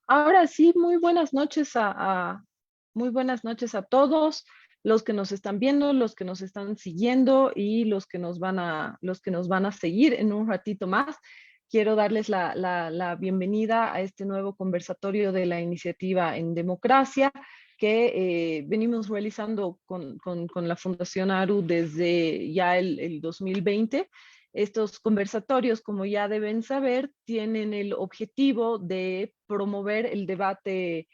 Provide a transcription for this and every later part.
Ahora sí, muy buenas noches a todos los que nos están viendo, los que nos están siguiendo y los que nos van a seguir en un ratito más. Quiero darles la bienvenida a este nuevo conversatorio de la iniciativa en democracia que venimos realizando con la Fundación ARU desde ya el 2020. Estos conversatorios, como ya deben saber, tienen el objetivo de promover el debate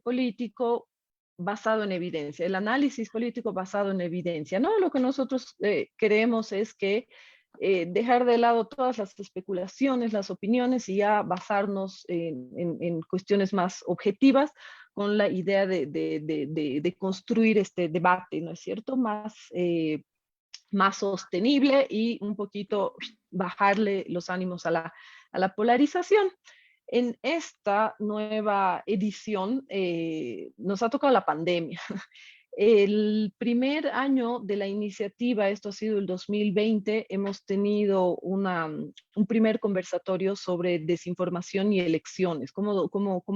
político basado en evidencia, el análisis político basado en evidencia, ¿no? Lo que nosotros queremos es que dejar de lado todas las especulaciones, las opiniones y ya basarnos en cuestiones más objetivas con la idea de construir este debate, ¿no es cierto? Más sostenible y un poquito bajarle los ánimos a la polarización. En esta nueva edición nos ha tocado la pandemia. El primer año de la iniciativa, esto ha sido el 2020, hemos tenido un primer conversatorio sobre desinformación y elecciones, cómo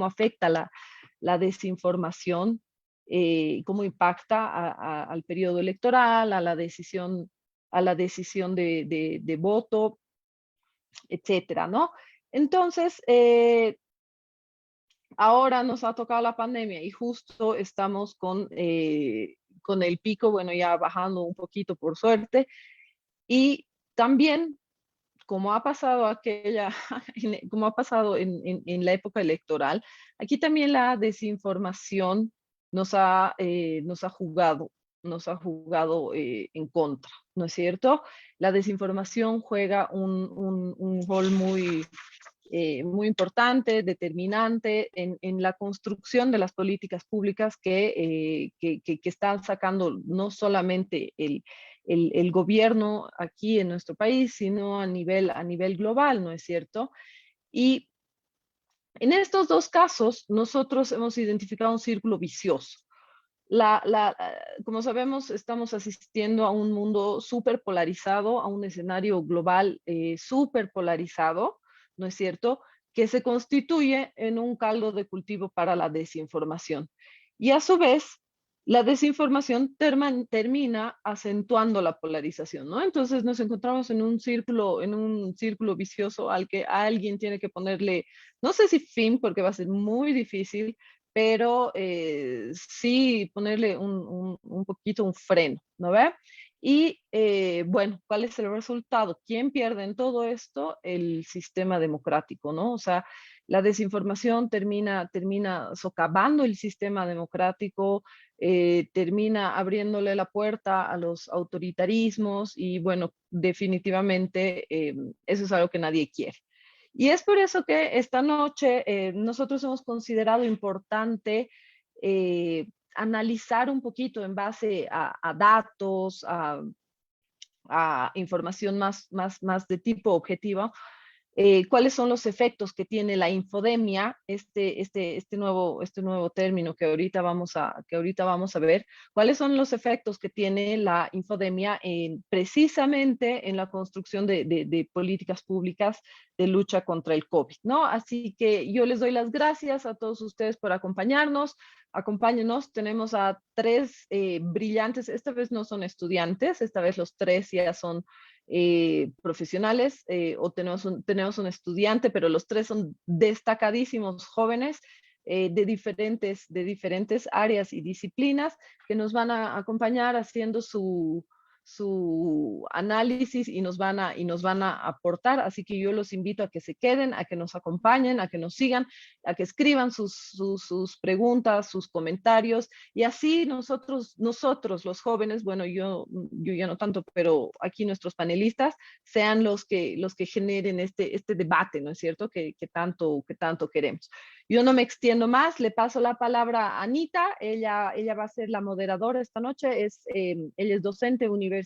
afecta la desinformación, cómo impacta al periodo electoral, a la decisión de voto, etcétera, ¿no? Entonces, ahora nos ha tocado la pandemia y justo estamos con el pico, bueno, ya bajando un poquito por suerte, y también, como ha pasado como ha pasado en la época electoral, aquí también la desinformación nos ha jugado en contra, ¿no es cierto? La desinformación juega un rol muy importante, determinante en la construcción de las políticas públicas que están sacando no solamente el gobierno aquí en nuestro país, sino a nivel global, ¿no es cierto? Y en estos dos casos, nosotros hemos identificado un círculo vicioso. Como sabemos, estamos asistiendo a un mundo súper polarizado, a un escenario global súper polarizado, ¿no es cierto? Que se constituye en un caldo de cultivo para la desinformación. Y a su vez, la desinformación termina acentuando la polarización, ¿no? Entonces nos encontramos en un círculo vicioso al que alguien tiene que ponerle, no sé si fin, porque va a ser muy difícil, pero sí ponerle un poquito un freno, ¿no ve? Y bueno, ¿cuál es el resultado? ¿Quién pierde en todo esto? El sistema democrático, ¿no? O sea, la desinformación termina socavando el sistema democrático, termina abriéndole la puerta a los autoritarismos y bueno, definitivamente eso es algo que nadie quiere. Y es por eso que esta noche nosotros hemos considerado importante analizar un poquito en base a datos, a información más de tipo objetivo, cuáles son los efectos que tiene la infodemia, este nuevo término que ahorita vamos a ver, cuáles son los efectos que tiene la infodemia precisamente en la construcción de políticas públicas de lucha contra el COVID, ¿no? Así que yo les doy las gracias a todos ustedes por acompañarnos. Acompáñenos, tenemos a tres brillantes, esta vez no son estudiantes, esta vez los tres ya son profesionales o tenemos un estudiante, pero los tres son destacadísimos jóvenes de diferentes áreas y disciplinas que nos van a acompañar haciendo su análisis y nos van a aportar. Así que yo los invito a que se queden, a que nos acompañen, a que nos sigan, a que escriban sus preguntas, sus comentarios y así nosotros los jóvenes, bueno, yo ya no tanto, pero aquí nuestros panelistas sean los que generen este debate, ¿no es cierto? Que tanto queremos. Yo no me extiendo más, le paso la palabra a Anita, ella va a ser la moderadora esta noche, ella es docente universitaria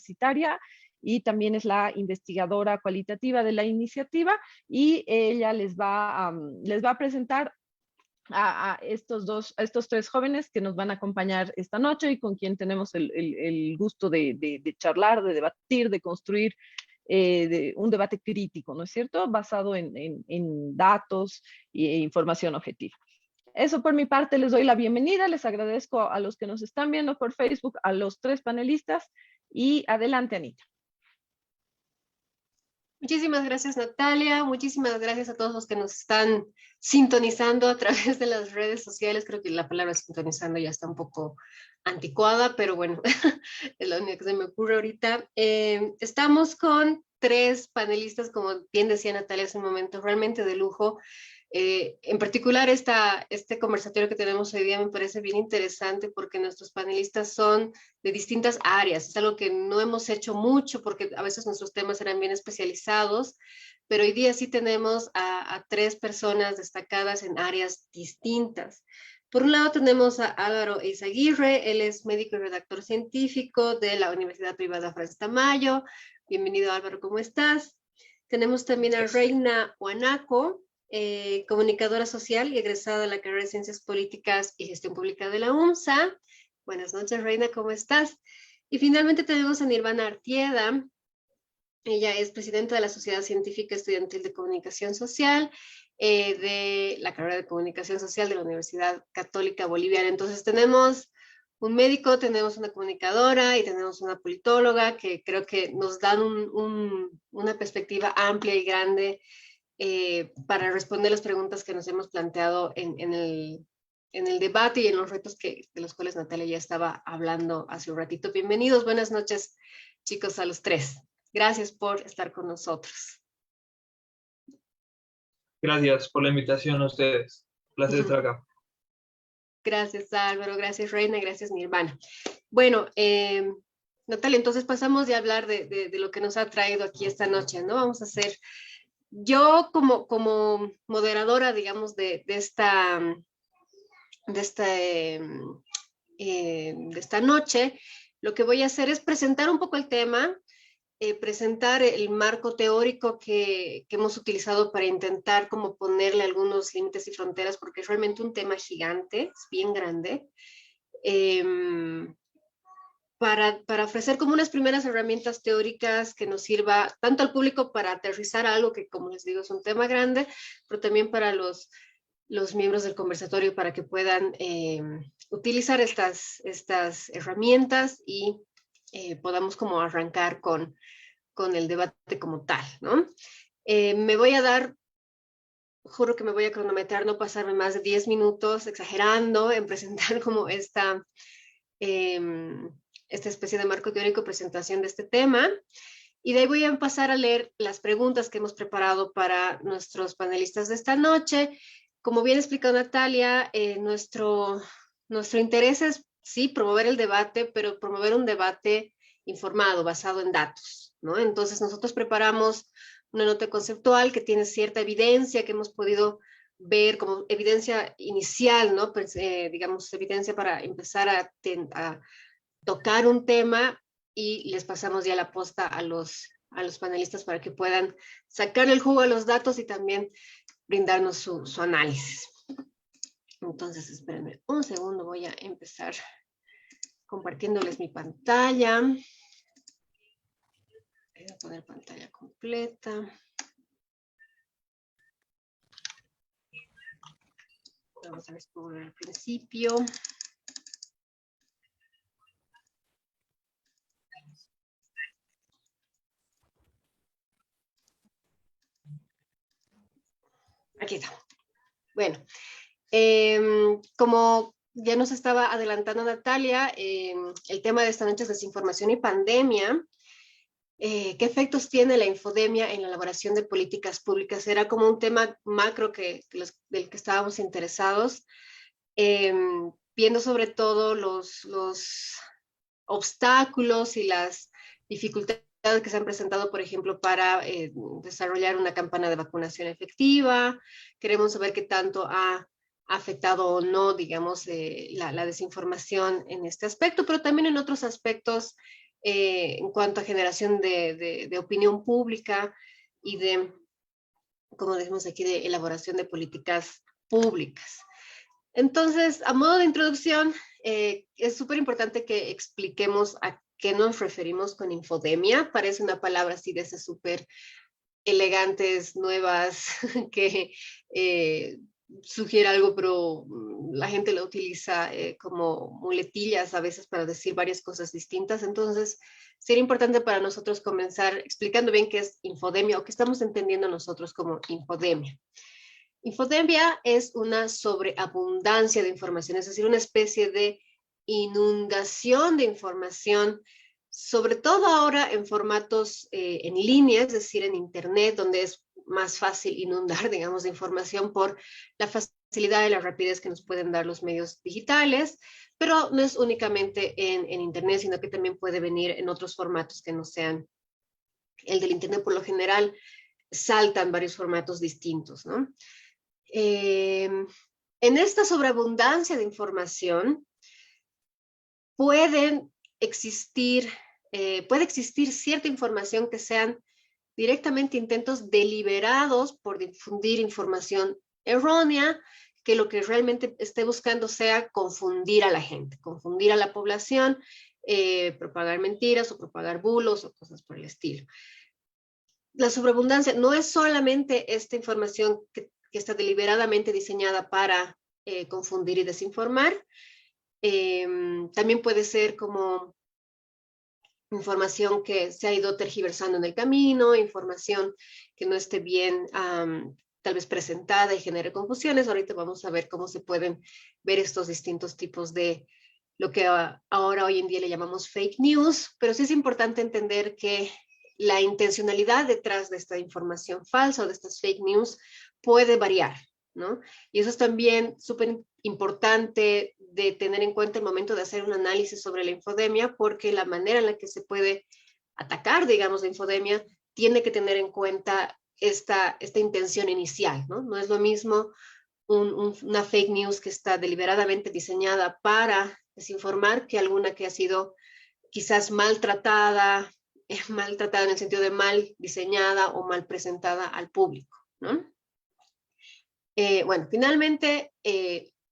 y también es la investigadora cualitativa de la iniciativa y ella les va a presentar a estos tres jóvenes que nos van a acompañar esta noche y con quien tenemos el gusto de charlar, de debatir, de construir un debate crítico, ¿no es cierto? Basado en datos e información objetiva. Eso por mi parte, les doy la bienvenida, les agradezco a los que nos están viendo por Facebook, a los 3 panelistas, y adelante, Anita. Muchísimas gracias, Natalia. Muchísimas gracias a todos los que nos están sintonizando a través de las redes sociales. Creo que la palabra sintonizando ya está un poco anticuada, pero bueno, es la única que se me ocurre ahorita. Estamos con 3 panelistas, como bien decía Natalia hace un momento, realmente de lujo. En particular, este conversatorio que tenemos hoy día me parece bien interesante porque nuestros panelistas son de distintas áreas. Es algo que no hemos hecho mucho porque a veces nuestros temas eran bien especializados, pero hoy día sí tenemos a 3 personas destacadas en áreas distintas. Por un lado tenemos a Álvaro Eizaguirre, él es médico y redactor científico de la Universidad Privada Francis Tamayo. Bienvenido, Álvaro, ¿cómo estás? Tenemos también a Reina Huanaco, comunicadora social y egresada de la carrera de Ciencias Políticas y Gestión Pública de la UMSA. Buenas noches, Reina, ¿cómo estás? Y finalmente tenemos a Nirvana Artieda. Ella es presidenta de la Sociedad Científica Estudiantil de Comunicación Social, de la carrera de Comunicación Social de la Universidad Católica Boliviana. Entonces tenemos un médico, tenemos una comunicadora y tenemos una politóloga que creo que nos dan una perspectiva amplia y grande para responder las preguntas que nos hemos planteado en el debate y en los retos de los cuales Natalia ya estaba hablando hace un ratito. Bienvenidos, buenas noches, chicos, a los 3. Gracias por estar con nosotros. Gracias por la invitación a ustedes. Placer estar acá. Gracias, Álvaro. Gracias, Reina. Gracias, Nirvana. Bueno, Natalia, entonces pasamos de hablar de lo que nos ha traído aquí esta noche, ¿no? Vamos a hacer... Yo como moderadora, digamos, de esta noche, lo que voy a hacer es presentar un poco el tema, presentar el marco teórico que hemos utilizado para intentar como ponerle algunos límites y fronteras, porque es realmente un tema gigante, es bien grande. Para ofrecer como unas primeras herramientas teóricas que nos sirva tanto al público para aterrizar algo que, como les digo, es un tema grande, pero también para los miembros del conversatorio para que puedan utilizar estas herramientas y podamos como arrancar con el debate como tal, ¿no? Me voy a dar, juro que me voy a cronometrar, no pasarme más de 10 minutos exagerando en presentar como esta especie de marco teórico, presentación de este tema. Y de ahí voy a pasar a leer las preguntas que hemos preparado para nuestros panelistas de esta noche. Como bien explicó Natalia, nuestro interés es, sí, promover el debate, pero promover un debate informado, basado en datos, ¿no? Entonces nosotros preparamos una nota conceptual que tiene cierta evidencia que hemos podido ver como evidencia inicial, ¿no? Pues, digamos, evidencia para empezar a tocar un tema y les pasamos ya la posta a los panelistas para que puedan sacar el jugo a los datos y también brindarnos su análisis. Entonces, espérenme un segundo, voy a empezar compartiéndoles mi pantalla. Voy a poner pantalla completa. Vamos a ver por el principio. Aquí está. Bueno, como ya nos estaba adelantando Natalia, el tema de esta noche es desinformación y pandemia. ¿Qué efectos tiene la infodemia en la elaboración de políticas públicas? Era como un tema macro del que estábamos interesados, viendo sobre todo los obstáculos y las dificultades que se han presentado, por ejemplo, para desarrollar una campaña de vacunación efectiva. Queremos saber qué tanto ha afectado o no, digamos, la desinformación en este aspecto, pero también en otros aspectos en cuanto a generación de opinión pública y de, como decimos aquí, de elaboración de políticas públicas. Entonces, a modo de introducción, es súper importante que expliquemos qué nos referimos con infodemia. Parece una palabra así de esas súper elegantes, nuevas, que sugiere algo, pero la gente lo utiliza como muletillas a veces para decir varias cosas distintas. Entonces, sería importante para nosotros comenzar explicando bien qué es infodemia o qué estamos entendiendo nosotros como infodemia. Infodemia es una sobreabundancia de información, es decir, una especie de inundación de información, sobre todo ahora en formatos en línea, es decir, en Internet, donde es más fácil inundar, digamos, de información por la facilidad y la rapidez que nos pueden dar los medios digitales, pero no es únicamente en Internet, sino que también puede venir en otros formatos que no sean el del Internet. Por lo general, saltan varios formatos distintos, ¿no? En esta sobreabundancia de información puede existir cierta información que sean directamente intentos deliberados por difundir información errónea, que lo que realmente esté buscando sea confundir a la gente, confundir a la población, propagar mentiras o propagar bulos o cosas por el estilo. La sobreabundancia no es solamente esta información que está deliberadamente diseñada para confundir y desinformar. También puede ser como información que se ha ido tergiversando en el camino, información que no esté bien tal vez presentada y genere confusiones. Ahorita vamos a ver cómo se pueden ver estos distintos tipos de lo que ahora hoy en día le llamamos fake news, pero sí es importante entender que la intencionalidad detrás de esta información falsa o de estas fake news puede variar, ¿no? Y eso es también súper importante de tener en cuenta el momento de hacer un análisis sobre la infodemia, porque la manera en la que se puede atacar, digamos, la infodemia, tiene que tener en cuenta esta intención inicial, ¿no? No es lo mismo una fake news que está deliberadamente diseñada para desinformar que alguna que ha sido quizás maltratada en el sentido de mal diseñada o mal presentada al público, ¿no? Bueno, finalmente,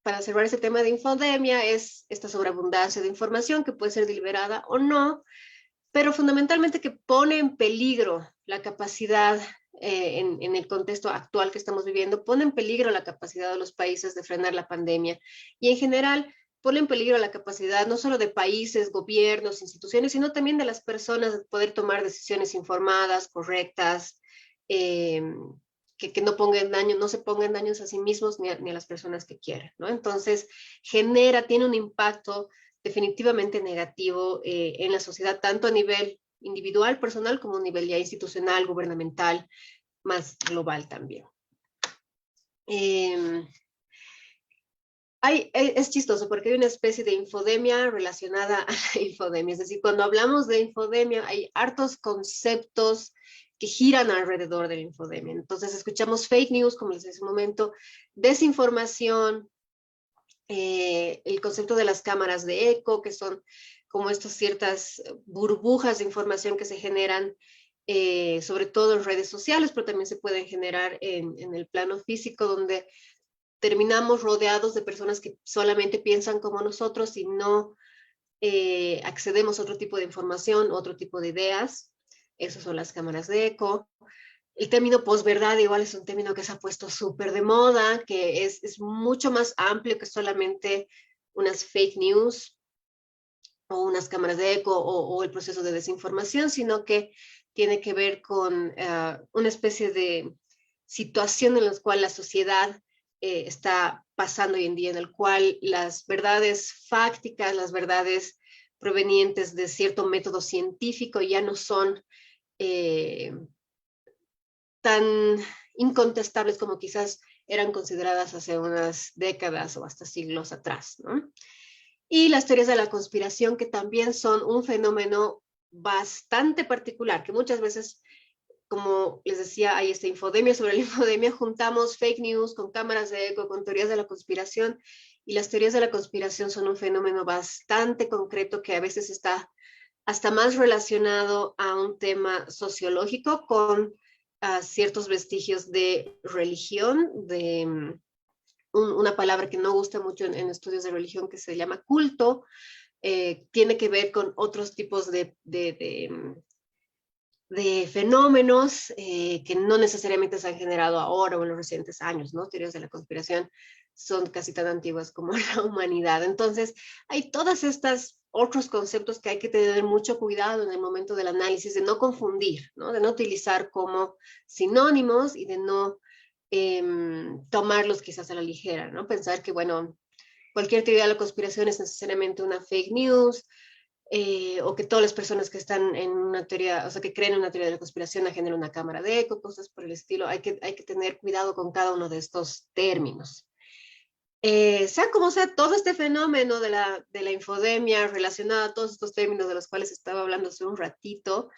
para cerrar ese tema de infodemia, es esta sobreabundancia de información que puede ser deliberada o no, pero fundamentalmente que pone en peligro la capacidad, en el contexto actual que estamos viviendo, pone en peligro la capacidad de los países de frenar la pandemia y en general pone en peligro la capacidad no solo de países, gobiernos, instituciones, sino también de las personas de poder tomar decisiones informadas, correctas, que no pongan daño, no se pongan daños a sí mismos ni a las personas que quieren, ¿no? Entonces, tiene un impacto definitivamente negativo en la sociedad, tanto a nivel individual, personal, como a nivel ya institucional, gubernamental, más global también. Es chistoso porque hay una especie de infodemia relacionada a la infodemia, es decir, cuando hablamos de infodemia hay hartos conceptos que giran alrededor de la infodemia. Entonces escuchamos fake news, como les decía hace un momento, desinformación, el concepto de las cámaras de eco, que son como estas ciertas burbujas de información que se generan sobre todo en redes sociales, pero también se pueden generar en el plano físico, donde terminamos rodeados de personas que solamente piensan como nosotros y no accedemos a otro tipo de información, otro tipo de ideas. Esas son las cámaras de eco. El término posverdad igual es un término que se ha puesto súper de moda, que es mucho más amplio que solamente unas fake news o unas cámaras de eco o el proceso de desinformación, sino que tiene que ver con una especie de situación en la cual la sociedad está pasando hoy en día, en el cual las verdades fácticas, las verdades provenientes de cierto método científico ya no son tan incontestables como quizás eran consideradas hace unas décadas o hasta siglos atrás, ¿no? Y las teorías de la conspiración, que también son un fenómeno bastante particular, que muchas veces, como les decía, hay esta infodemia sobre la infodemia, juntamos fake news con cámaras de eco, con teorías de la conspiración, y las teorías de la conspiración son un fenómeno bastante concreto que a veces está hasta más relacionado a un tema sociológico con ciertos vestigios de religión, de una palabra que no gusta mucho en estudios de religión que se llama culto, tiene que ver con otros tipos de fenómenos que no necesariamente se han generado ahora o en los recientes años, ¿no? Teorías de la conspiración son casi tan antiguas como la humanidad. Entonces, hay todas estas otros conceptos que hay que tener mucho cuidado en el momento del análisis, de no confundir, ¿no? De no utilizar como sinónimos y de no tomarlos quizás a la ligera, ¿no? Pensar que, bueno, cualquier teoría de la conspiración es necesariamente una fake news, o que todas las personas que están en una teoría, o sea, que creen en una teoría de la conspiración generan una cámara de eco, cosas por el estilo. Hay que tener cuidado con cada uno de estos términos. Sea como sea, todo este fenómeno de la infodemia relacionado a todos estos términos de los cuales estaba hablando hace un ratito,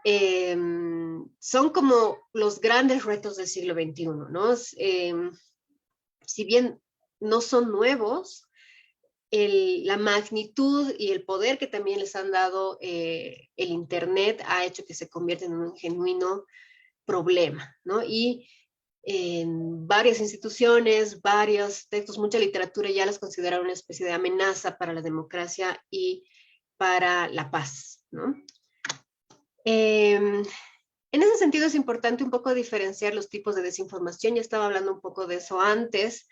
son como los grandes retos del siglo XXI, ¿no? Si bien no son nuevos, la magnitud y el poder que también les han dado el Internet ha hecho que se conviertan en un genuino problema, ¿no? Y en varias instituciones, varios textos, mucha literatura ya las considera una especie de amenaza para la democracia y para la paz, ¿no? En ese sentido es importante un poco diferenciar los tipos de desinformación. Ya estaba hablando un poco de eso antes.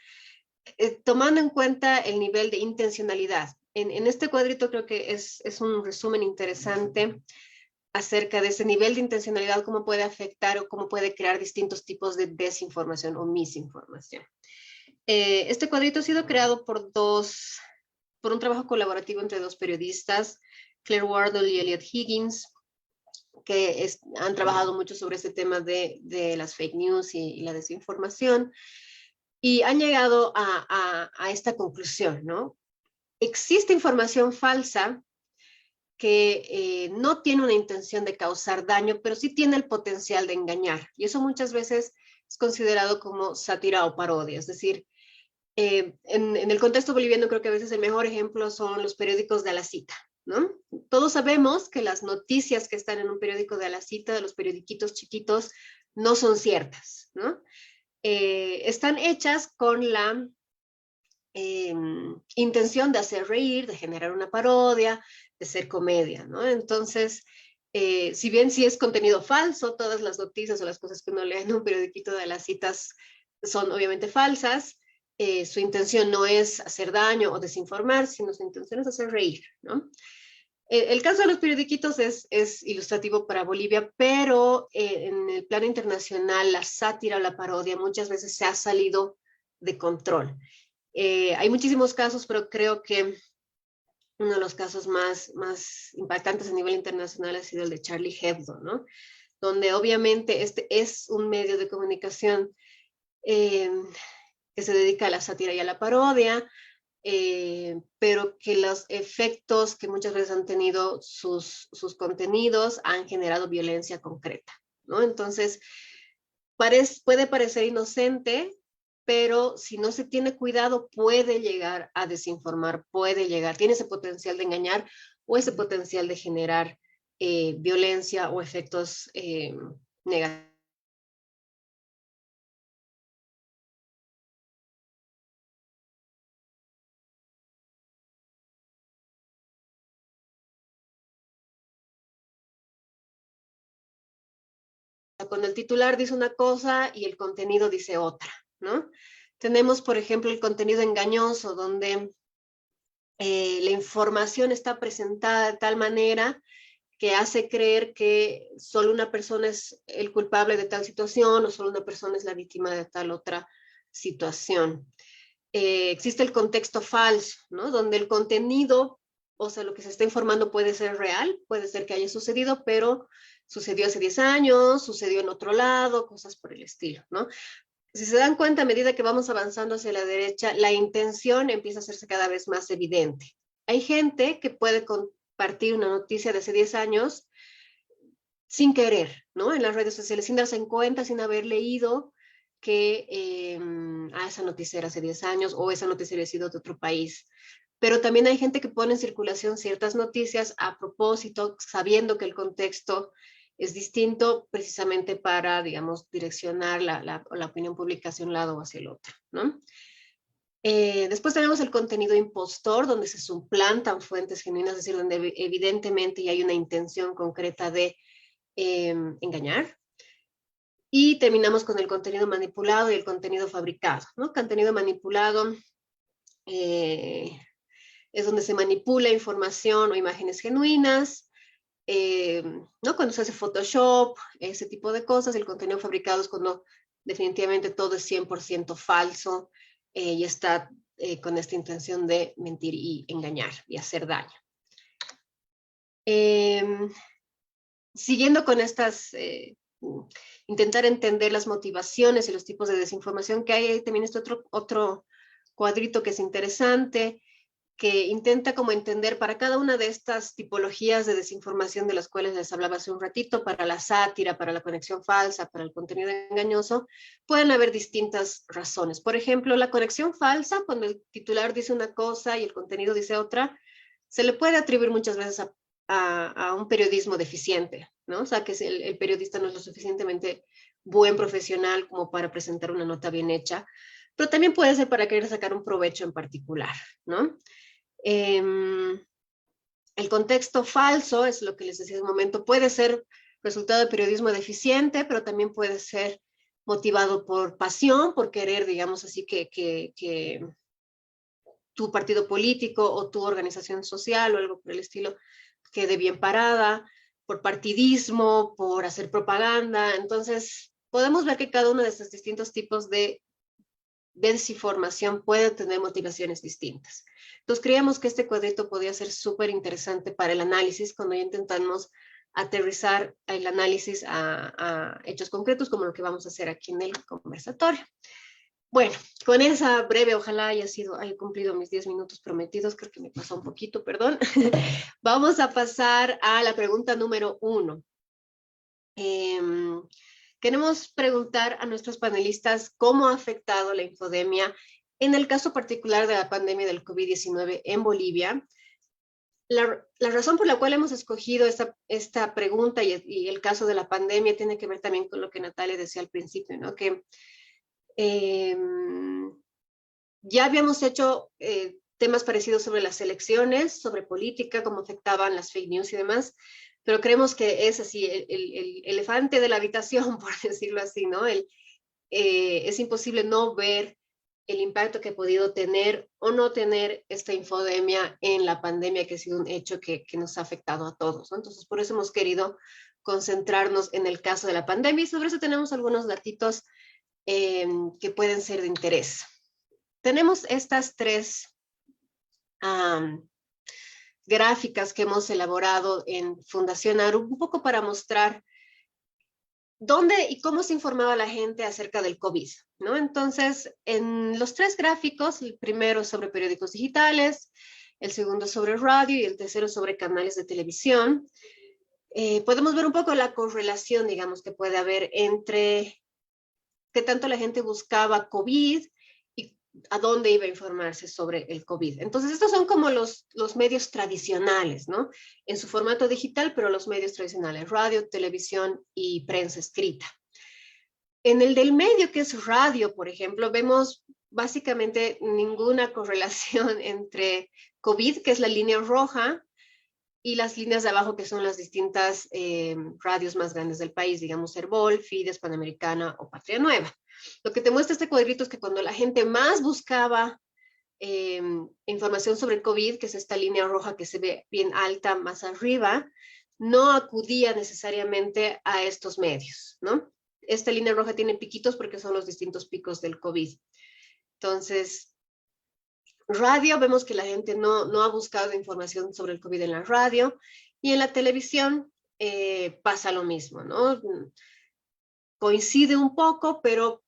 Tomando en cuenta el nivel de intencionalidad. En este cuadrito creo que es un resumen interesante acerca de ese nivel de intencionalidad, cómo puede afectar o cómo puede crear distintos tipos de desinformación o misinformación. Este cuadrito ha sido creado por un trabajo colaborativo entre dos periodistas, Claire Wardle y Elliot Higgins, que han trabajado mucho sobre este tema de las fake news y la desinformación. Y han llegado a esta conclusión, ¿no? Existe información falsa que no tiene una intención de causar daño, pero sí tiene el potencial de engañar. Y eso muchas veces es considerado como sátira o parodia. Es decir, en el contexto boliviano creo que a veces el mejor ejemplo son los periódicos de a la cita, ¿no? Todos sabemos que las noticias que están en un periódico de a la cita, de los periodiquitos chiquitos, no son ciertas, ¿no? Están hechas con la intención de hacer reír, de generar una parodia, de ser comedia, ¿no? Entonces, si bien sí es contenido falso, todas las noticias o las cosas que uno lee en un periodiquito de las citas son obviamente falsas, su intención no es hacer daño o desinformar, sino su intención es hacer reír, ¿no? El caso de los periodiquitos es ilustrativo para Bolivia, pero en el plano internacional la sátira o la parodia muchas veces se ha salido de control. Hay muchísimos casos, pero creo que uno de los casos más impactantes a nivel internacional ha sido el de Charlie Hebdo, ¿no? Donde obviamente este es un medio de comunicación que se dedica a la sátira y a la parodia, pero que los efectos que muchas veces han tenido sus contenidos han generado violencia concreta, ¿no? Entonces, puede parecer inocente, pero si no se tiene cuidado puede llegar a desinformar, tiene ese potencial de engañar o ese potencial de generar violencia o efectos negativos. Cuando el titular dice una cosa y el contenido dice otra, ¿no? Tenemos, por ejemplo, el contenido engañoso, donde la información está presentada de tal manera que hace creer que solo una persona es el culpable de tal situación o solo una persona es la víctima de tal otra situación. Existe el contexto falso, ¿no? Donde el contenido, o sea, lo que se está informando puede ser real, puede ser que haya sucedido, pero sucedió hace 10 años, sucedió en otro lado, cosas por el estilo, ¿no? Si se dan cuenta, a medida que vamos avanzando hacia la derecha, la intención empieza a hacerse cada vez más evidente. Hay gente que puede compartir una noticia de hace 10 años sin querer, ¿no? En las redes sociales, sin darse cuenta, sin haber leído que esa noticia era hace 10 años o esa noticia había sido de otro país. Pero también hay gente que pone en circulación ciertas noticias a propósito, sabiendo que el contexto es distinto, precisamente para, digamos, direccionar la opinión pública hacia un lado o hacia el otro, ¿no? Después tenemos el contenido impostor, donde se suplantan fuentes genuinas, es decir, donde evidentemente ya hay una intención concreta de engañar. Y terminamos con el contenido manipulado y el contenido fabricado, ¿no? Contenido manipulado es donde se manipula información o imágenes genuinas, ¿no? Cuando se hace Photoshop, ese tipo de cosas. El contenido fabricado es cuando definitivamente todo es 100% falso y está con esta intención de mentir y engañar y hacer daño. Siguiendo con estas, intentar entender las motivaciones y los tipos de desinformación que hay, también este otro cuadrito que es interesante, que intenta como entender para cada una de estas tipologías de desinformación de las cuales les hablaba hace un ratito, para la sátira, para la conexión falsa, para el contenido engañoso, pueden haber distintas razones. Por ejemplo, la conexión falsa, cuando el titular dice una cosa y el contenido dice otra, se le puede atribuir muchas veces a un periodismo deficiente, ¿no? O sea, que el periodista no es lo suficientemente buen profesional como para presentar una nota bien hecha, pero también puede ser para querer sacar un provecho en particular, ¿no? El contexto falso, es lo que les decía hace un momento, puede ser resultado de periodismo deficiente, pero también puede ser motivado por pasión, por querer, digamos así, que tu partido político o tu organización social o algo por el estilo quede bien parada, por partidismo, por hacer propaganda. Entonces, podemos ver que cada uno de estos distintos tipos de desinformación puede tener motivaciones distintas. Entonces, creíamos que este cuadrito podía ser súper interesante para el análisis cuando ya intentamos aterrizar el análisis a hechos concretos, como lo que vamos a hacer aquí en el conversatorio. Bueno, con esa breve, ojalá haya cumplido mis 10 minutos prometidos, creo que me pasó un poquito, perdón. Vamos a pasar a la pregunta número 1. Queremos preguntar a nuestros panelistas cómo ha afectado la infodemia en el caso particular de la pandemia del COVID-19 en Bolivia. La razón por la cual hemos escogido esta pregunta y el caso de la pandemia tiene que ver también con lo que Natalia decía al principio, ¿no? Que ya habíamos hecho temas parecidos sobre las elecciones, sobre política, cómo afectaban las fake news y demás, pero creemos que es así el elefante de la habitación, por decirlo así, ¿no? Es imposible no ver el impacto que ha podido tener o no tener esta infodemia en la pandemia, que ha sido un hecho que nos ha afectado a todos, ¿no? Entonces, por eso hemos querido concentrarnos en el caso de la pandemia y sobre eso tenemos algunos datitos que pueden ser de interés. Tenemos estas 3 gráficas que hemos elaborado en Fundación ARU, un poco para mostrar dónde y cómo se informaba la gente acerca del COVID, ¿no? Entonces, en los 3 gráficos, el primero sobre periódicos digitales, el segundo sobre radio y el tercero sobre canales de televisión, podemos ver un poco la correlación, digamos, que puede haber entre qué tanto la gente buscaba COVID y a dónde iba a informarse sobre el COVID. Entonces, estos son como los medios tradicionales, ¿no? En su formato digital, pero los medios tradicionales, radio, televisión y prensa escrita. En el del medio, que es radio, por ejemplo, vemos básicamente ninguna correlación entre COVID, que es la línea roja, y las líneas de abajo, que son las distintas radios más grandes del país, digamos Herbol, Fides, Panamericana o Patria Nueva. Lo que te muestra este cuadrito es que cuando la gente más buscaba información sobre el COVID, que es esta línea roja que se ve bien alta más arriba, no acudía necesariamente a estos medios, ¿no? Esta línea roja tiene piquitos porque son los distintos picos del COVID. Entonces, radio, vemos que la gente no ha buscado información sobre el COVID en la radio, y en la televisión pasa lo mismo, ¿no? Coincide un poco, pero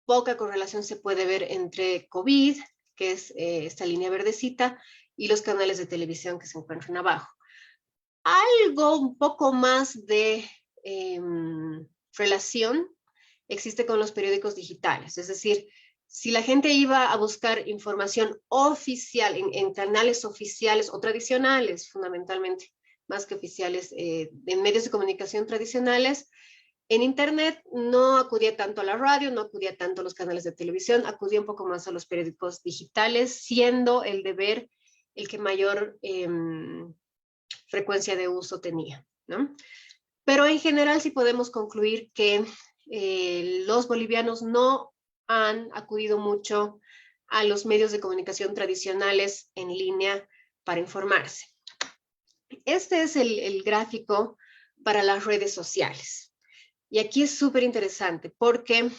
poca correlación se puede ver entre COVID, que es esta línea verdecita, y los canales de televisión que se encuentran abajo. Algo un poco más de relación existe con los periódicos digitales, es decir, si la gente iba a buscar información oficial en canales oficiales o tradicionales, fundamentalmente, más que oficiales, en medios de comunicación tradicionales, En Internet no acudía tanto a la radio, no acudía tanto a los canales de televisión, acudía un poco más a los periódicos digitales, siendo el deber el que mayor frecuencia de uso tenía, ¿no? Pero en general sí podemos concluir que los bolivianos no han acudido mucho a los medios de comunicación tradicionales en línea para informarse. Este es el gráfico para las redes sociales. Y aquí es súper interesante porque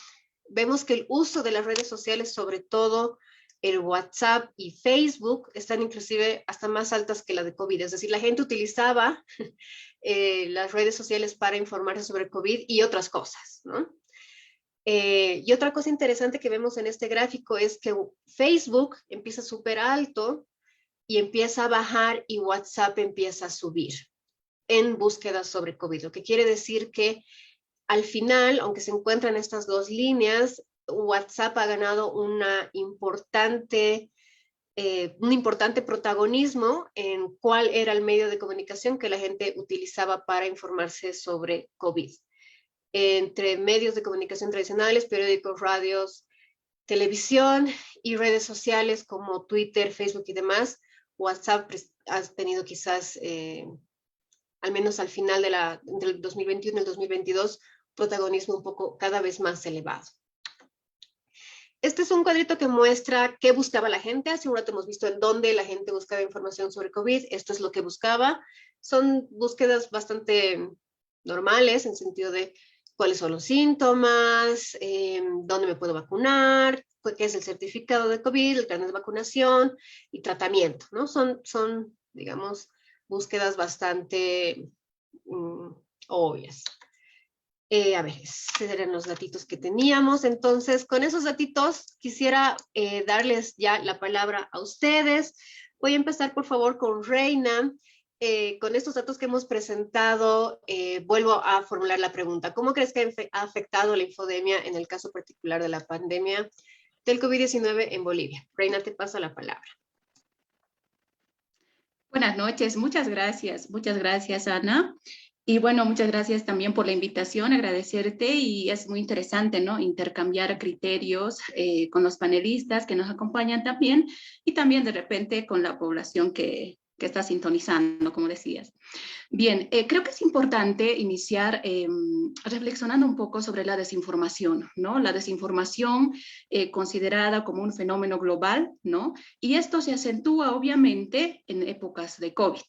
vemos que el uso de las redes sociales, sobre todo el WhatsApp y Facebook, están inclusive hasta más altas que la de COVID. Es decir, la gente utilizaba las redes sociales para informarse sobre COVID y otras cosas, ¿no? Y otra cosa interesante que vemos en este gráfico es que Facebook empieza súper alto y empieza a bajar y WhatsApp empieza a subir en búsquedas sobre COVID, lo que quiere decir que al final, aunque se encuentran estas dos líneas, WhatsApp ha ganado un importante protagonismo en cuál era el medio de comunicación que la gente utilizaba para informarse sobre COVID. Entre medios de comunicación tradicionales, periódicos, radios, televisión y redes sociales como Twitter, Facebook y demás, WhatsApp ha tenido quizás, al menos al final del 2021 y el 2022, protagonismo un poco cada vez más elevado. Este es un cuadrito que muestra qué buscaba la gente. Hace un rato hemos visto en dónde la gente buscaba información sobre COVID. Esto es lo que buscaba. Son búsquedas bastante normales en sentido de cuáles son los síntomas, dónde me puedo vacunar, qué es el certificado de COVID, el carnet de vacunación y tratamiento, ¿no? Son digamos, búsquedas bastante obvias. A ver, esos eran los datitos que teníamos. Entonces, con esos datitos quisiera darles ya la palabra a ustedes. Voy a empezar, por favor, con Reina. Con estos datos que hemos presentado, vuelvo a formular la pregunta. ¿Cómo crees que ha afectado la infodemia en el caso particular de la pandemia del COVID-19 en Bolivia? Reina, te paso la palabra. Buenas noches, muchas gracias, Ana. Y bueno, muchas gracias también por la invitación, agradecerte, y es muy interesante, ¿no?, intercambiar criterios con los panelistas que nos acompañan también, y también de repente con la población que está sintonizando, como decías. Bien, creo que es importante iniciar reflexionando un poco sobre la desinformación, ¿no? La desinformación considerada como un fenómeno global, ¿no? Y esto se acentúa obviamente en épocas de COVID,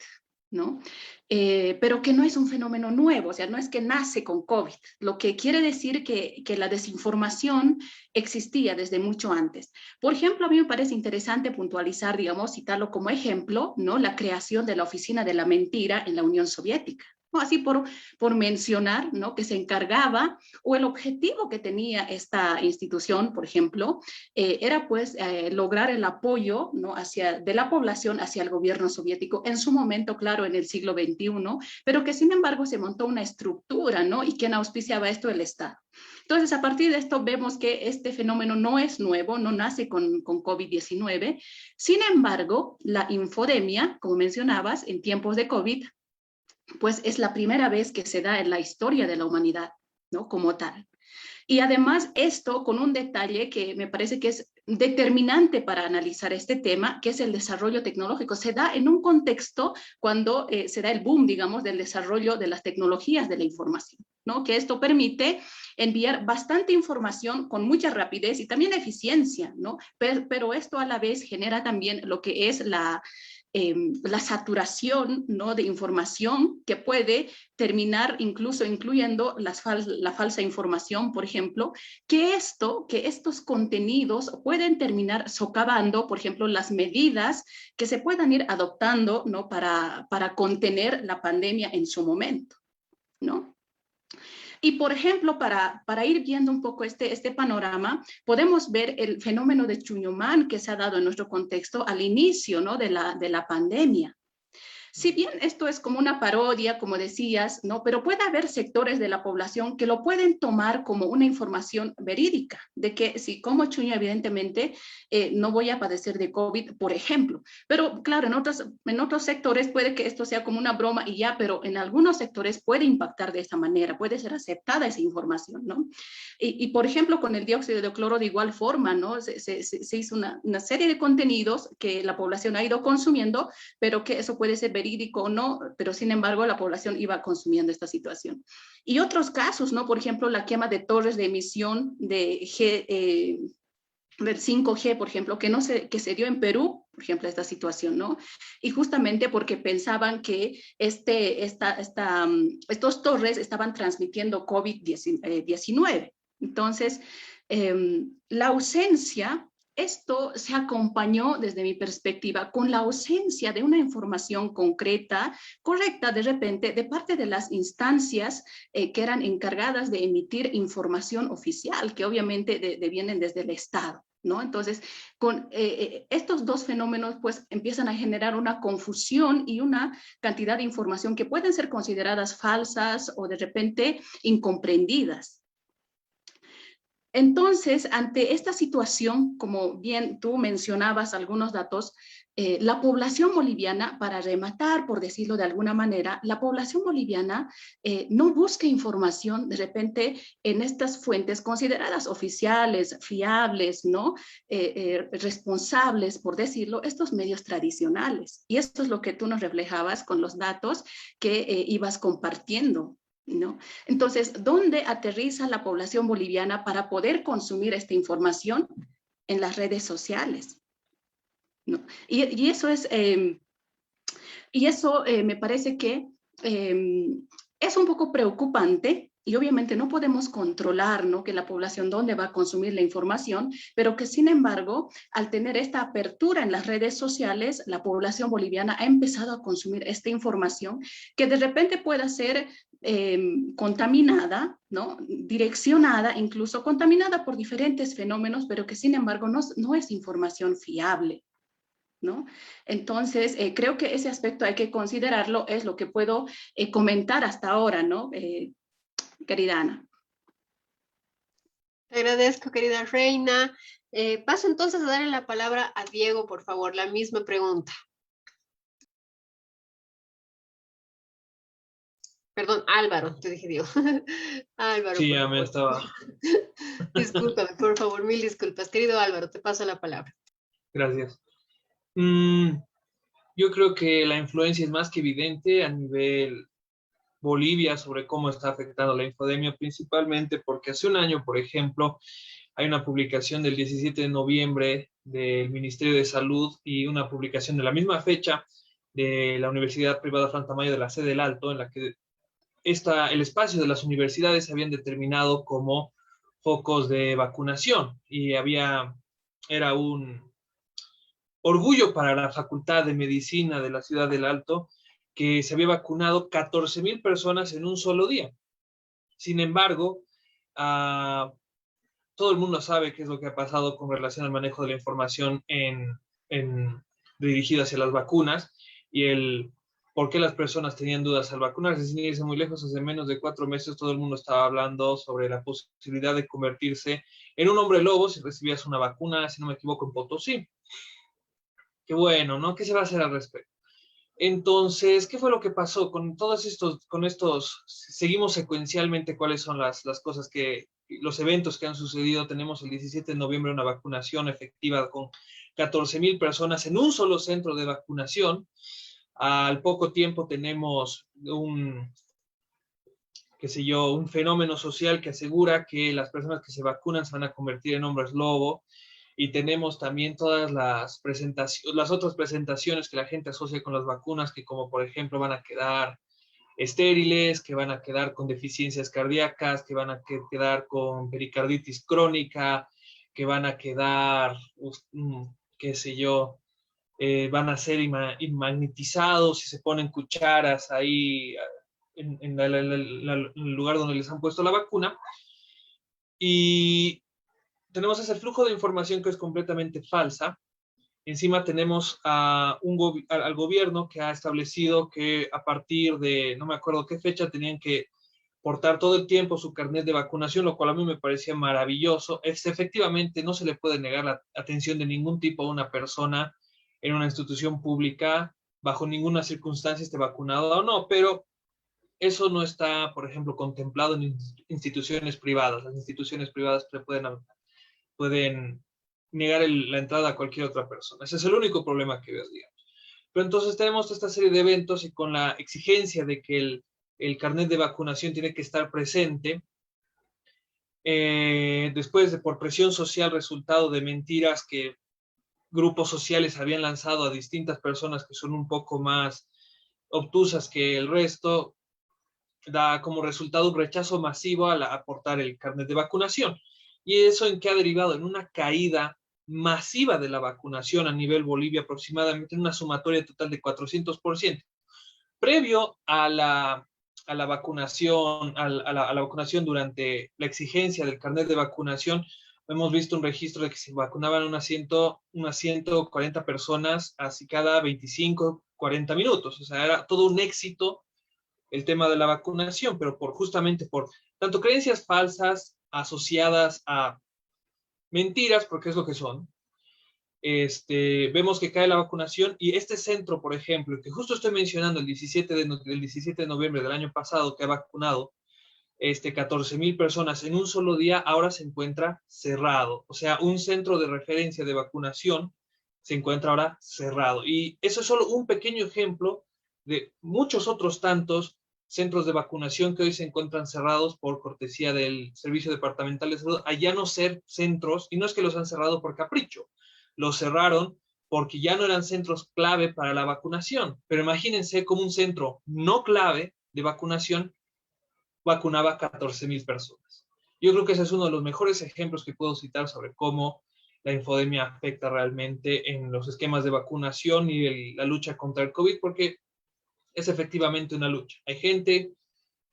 ¿no? Pero que no es un fenómeno nuevo, o sea, no es que nace con COVID, lo que quiere decir que la desinformación existía desde mucho antes. Por ejemplo, a mí me parece interesante puntualizar, digamos, citarlo como ejemplo, ¿no?, la creación de la Oficina de la Mentira en la Unión Soviética. ¿No? Así por mencionar, ¿no?, que se encargaba, o el objetivo que tenía esta institución, por ejemplo, era pues lograr el apoyo, ¿no?, de la población hacia el gobierno soviético en su momento, claro, en el siglo XXI, pero que sin embargo se montó una estructura, ¿no?, y quien auspiciaba esto, el Estado. Entonces, a partir de esto vemos que este fenómeno no es nuevo, no nace con COVID-19. Sin embargo, la infodemia, como mencionabas, en tiempos de COVID, pues es la primera vez que se da en la historia de la humanidad, ¿no?, como tal. Y además esto con un detalle que me parece que es determinante para analizar este tema, que es el desarrollo tecnológico. Se da en un contexto cuando se da el boom, digamos, del desarrollo de las tecnologías de la información, ¿no?, que esto permite enviar bastante información con mucha rapidez y también eficiencia, ¿no? Pero esto a la vez genera también lo que es la saturación, ¿no?, de información, que puede terminar incluso incluyendo la falsa información, por ejemplo, que estos contenidos pueden terminar socavando, por ejemplo, las medidas que se puedan ir adoptando, ¿no?, para contener la pandemia en su momento, ¿no? Y, por ejemplo, para ir viendo un poco este panorama, podemos ver el fenómeno de Chuñumán que se ha dado en nuestro contexto al inicio, ¿no?, de la pandemia. Si bien esto es como una parodia, como decías, ¿no? Pero puede haber sectores de la población que lo pueden tomar como una información verídica, de que si como Chuño, evidentemente, no voy a padecer de COVID, por ejemplo. Pero claro, en otros sectores puede que esto sea como una broma y ya, pero en algunos sectores puede impactar de esa manera, puede ser aceptada esa información, ¿no? Y por ejemplo, con el dióxido de cloro de igual forma, ¿no? Se hizo una serie de contenidos que la población ha ido consumiendo, pero que eso puede ser verídico o no, pero sin embargo la población iba consumiendo esta situación. Y otros casos, ¿no? Por ejemplo, la quema de torres de emisión del 5G, por ejemplo, que se dio en Perú, por ejemplo, esta situación, ¿no? Y justamente porque pensaban que estos torres estaban transmitiendo COVID-19. Entonces, la ausencia, esto se acompañó desde mi perspectiva con la ausencia de una información concreta, correcta de repente, de parte de las instancias que eran encargadas de emitir información oficial, que obviamente vienen desde el Estado, ¿no? Entonces, con estos dos fenómenos, pues empiezan a generar una confusión y una cantidad de información que pueden ser consideradas falsas o de repente incomprendidas. Entonces, ante esta situación, como bien tú mencionabas algunos datos, la población boliviana, para rematar, por decirlo de alguna manera, la población boliviana no busca información de repente en estas fuentes consideradas oficiales, fiables, ¿no? Responsables, por decirlo, estos medios tradicionales. Y esto es lo que tú nos reflejabas con los datos que ibas compartiendo, ¿no? Entonces, ¿dónde aterriza la población boliviana para poder consumir esta información? En las redes sociales, ¿no? Y eso es, me parece que es un poco preocupante. Y obviamente no podemos controlar, ¿no?, que la población dónde va a consumir la información, pero que sin embargo, al tener esta apertura en las redes sociales, la población boliviana ha empezado a consumir esta información que de repente pueda ser contaminada, ¿no?, direccionada, incluso contaminada por diferentes fenómenos, pero que sin embargo no es información fiable, ¿no? Entonces, creo que ese aspecto hay que considerarlo, es lo que puedo comentar hasta ahora, ¿no? Querida Ana. Te agradezco, querida Reina. Paso entonces a darle la palabra a Diego, por favor, la misma pregunta. Perdón, Álvaro, te dije Diego. Álvaro, Sí, por ya me favor. estaba. Discúlpame, por favor, mil disculpas. Querido Álvaro, te paso la palabra. Gracias. Yo creo que la influencia es más que evidente a nivel Bolivia sobre cómo está afectando la infodemia, principalmente porque hace un año, por ejemplo, hay una publicación del 17 de noviembre del Ministerio de Salud y una publicación de la misma fecha de la Universidad Privada Fran Tamayo de la sede del Alto, en la que el espacio de las universidades se habían determinado como focos de vacunación y era un orgullo para la Facultad de Medicina de la Ciudad del Alto que se había vacunado 14,000 personas en un solo día. Sin embargo, todo el mundo sabe qué es lo que ha pasado con relación al manejo de la información dirigido hacia las vacunas y el por qué las personas tenían dudas al vacunarse. Sin irse muy lejos, hace menos de 4 meses todo el mundo estaba hablando sobre la posibilidad de convertirse en un hombre lobo si recibías una vacuna, si no me equivoco, en Potosí. Qué bueno, ¿no? ¿Qué se va a hacer al respecto? Entonces, ¿qué fue lo que pasó con todos estos, seguimos secuencialmente cuáles son las cosas los eventos que han sucedido? Tenemos el 17 de noviembre una vacunación efectiva con 14,000 personas en un solo centro de vacunación. Al poco tiempo tenemos un fenómeno social que asegura que las personas que se vacunan se van a convertir en hombres lobo. Y tenemos también todas las otras presentaciones que la gente asocia con las vacunas, que como por ejemplo van a quedar estériles, que van a quedar con deficiencias cardíacas, que van a quedar con pericarditis crónica, que van a quedar, qué sé yo, van a ser inmagnetizados si se ponen cucharas ahí en el lugar donde les han puesto la vacuna. Y tenemos ese flujo de información que es completamente falsa Encima tenemos al gobierno que ha establecido que a partir de, no me acuerdo qué fecha, tenían que portar todo el tiempo su carnet de vacunación, lo cual a mí me parecía maravilloso. Efectivamente, no se le puede negar la atención de ningún tipo a una persona en una institución pública, bajo ninguna circunstancia esté vacunado o no, pero eso no está, por ejemplo, contemplado en instituciones privadas. Las instituciones privadas pueden negar la entrada a cualquier otra persona. Ese es el único problema que veo, digamos. Pero entonces tenemos esta serie de eventos y con la exigencia de que el carnet de vacunación tiene que estar presente, después de por presión social resultado de mentiras que grupos sociales habían lanzado a distintas personas que son un poco más obtusas que el resto, da como resultado un rechazo masivo a aportar el carnet de vacunación. ¿Y eso en qué ha derivado? En una caída masiva de la vacunación a nivel Bolivia, aproximadamente en una sumatoria total de 400%. Previo a la vacunación, a la vacunación durante la exigencia del carnet de vacunación, hemos visto un registro de que se vacunaban unas 140 personas así cada 25, 40 minutos. O sea, era todo un éxito el tema de la vacunación, pero justamente por tanto creencias falsas asociadas a mentiras, porque es lo que son, vemos que cae la vacunación y este centro, por ejemplo, que justo estoy mencionando, el 17 de noviembre del año pasado, que ha vacunado 14,000 personas en un solo día, ahora se encuentra cerrado. O sea, un centro de referencia de vacunación se encuentra ahora cerrado. Y eso es solo un pequeño ejemplo de muchos otros tantos centros de vacunación que hoy se encuentran cerrados por cortesía del Servicio Departamental de Salud, a ya no ser centros, y no es que los han cerrado por capricho, los cerraron porque ya no eran centros clave para la vacunación. Pero imagínense cómo un centro no clave de vacunación vacunaba 14,000 personas. Yo creo que ese es uno de los mejores ejemplos que puedo citar sobre cómo la infodemia afecta realmente en los esquemas de vacunación y la lucha contra el COVID, porque es efectivamente una lucha. Hay gente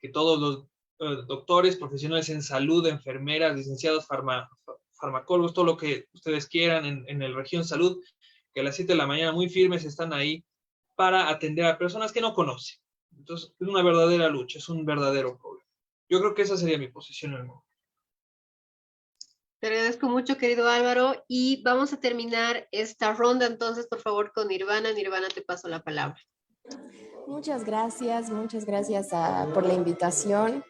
que todos los doctores, profesionales en salud, enfermeras, licenciados, farmacólogos, todo lo que ustedes quieran en el región salud, que a las 7 de la mañana muy firmes están ahí para atender a personas que no conocen. Entonces, es una verdadera lucha, es un verdadero problema. Yo creo que esa sería mi posición en el mundo. Te agradezco mucho, querido Álvaro, y vamos a terminar esta ronda entonces, por favor, con Nirvana. Nirvana, te paso la palabra. Muchas gracias por la invitación,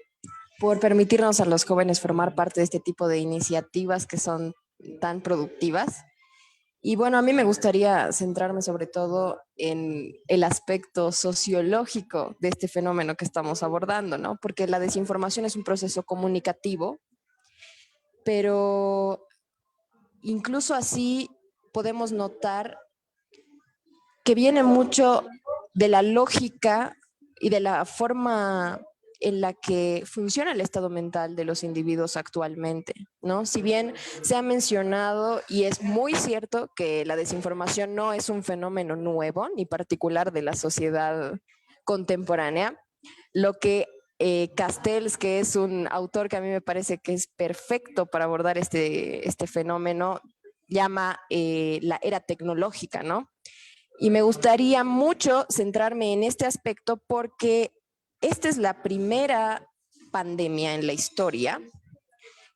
por permitirnos a los jóvenes formar parte de este tipo de iniciativas que son tan productivas. Y bueno, a mí me gustaría centrarme sobre todo en el aspecto sociológico de este fenómeno que estamos abordando, ¿no? Porque la desinformación es un proceso comunicativo, pero incluso así podemos notar que viene mucho de la lógica y de la forma en la que funciona el estado mental de los individuos actualmente, ¿no? Si bien se ha mencionado, y es muy cierto, que la desinformación no es un fenómeno nuevo ni particular de la sociedad contemporánea, lo que Castells, que es un autor que a mí me parece que es perfecto para abordar este fenómeno, llama la era tecnológica, ¿no? Y me gustaría mucho centrarme en este aspecto porque esta es la primera pandemia en la historia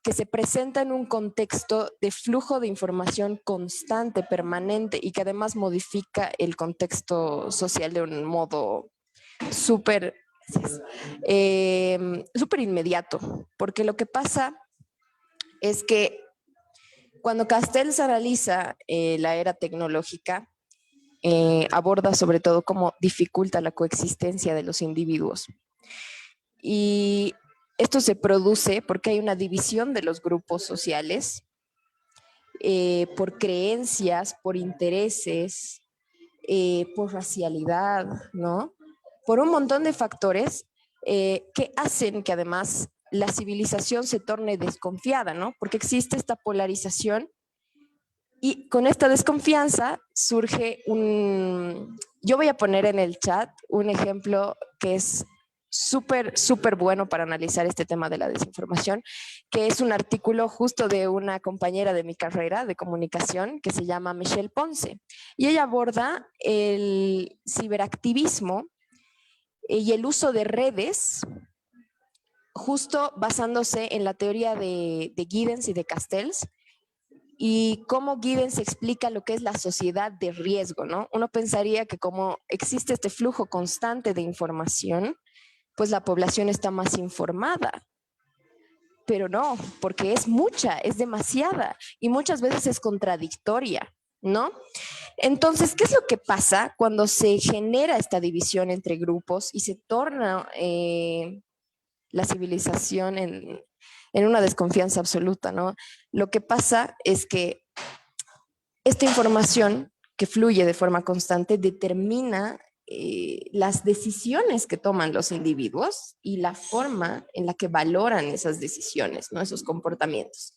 que se presenta en un contexto de flujo de información constante, permanente, y que además modifica el contexto social de un modo súper inmediato. Porque lo que pasa es que cuando Castells analiza la era tecnológica, aborda sobre todo cómo dificulta la coexistencia de los individuos. Y esto se produce porque hay una división de los grupos sociales por creencias, por intereses, por racialidad, ¿no? Por un montón de factores que hacen que además la civilización se torne desconfiada, ¿no? Porque existe esta polarización. Y con esta desconfianza surge yo voy a poner en el chat un ejemplo que es súper, súper bueno para analizar este tema de la desinformación, que es un artículo justo de una compañera de mi carrera de comunicación que se llama Michelle Ponce. Y ella aborda el ciberactivismo y el uso de redes, justo basándose en la teoría de Giddens y de Castells, y cómo Giddens explica lo que es la sociedad de riesgo, ¿no? Uno pensaría que como existe este flujo constante de información, pues la población está más informada. Pero no, porque es mucha, es demasiada y muchas veces es contradictoria, ¿no? Entonces, ¿qué es lo que pasa cuando se genera esta división entre grupos y se torna la civilización en una desconfianza absoluta, ¿no? Lo que pasa es que esta información que fluye de forma constante determina las decisiones que toman los individuos y la forma en la que valoran esas decisiones, ¿no? Esos comportamientos.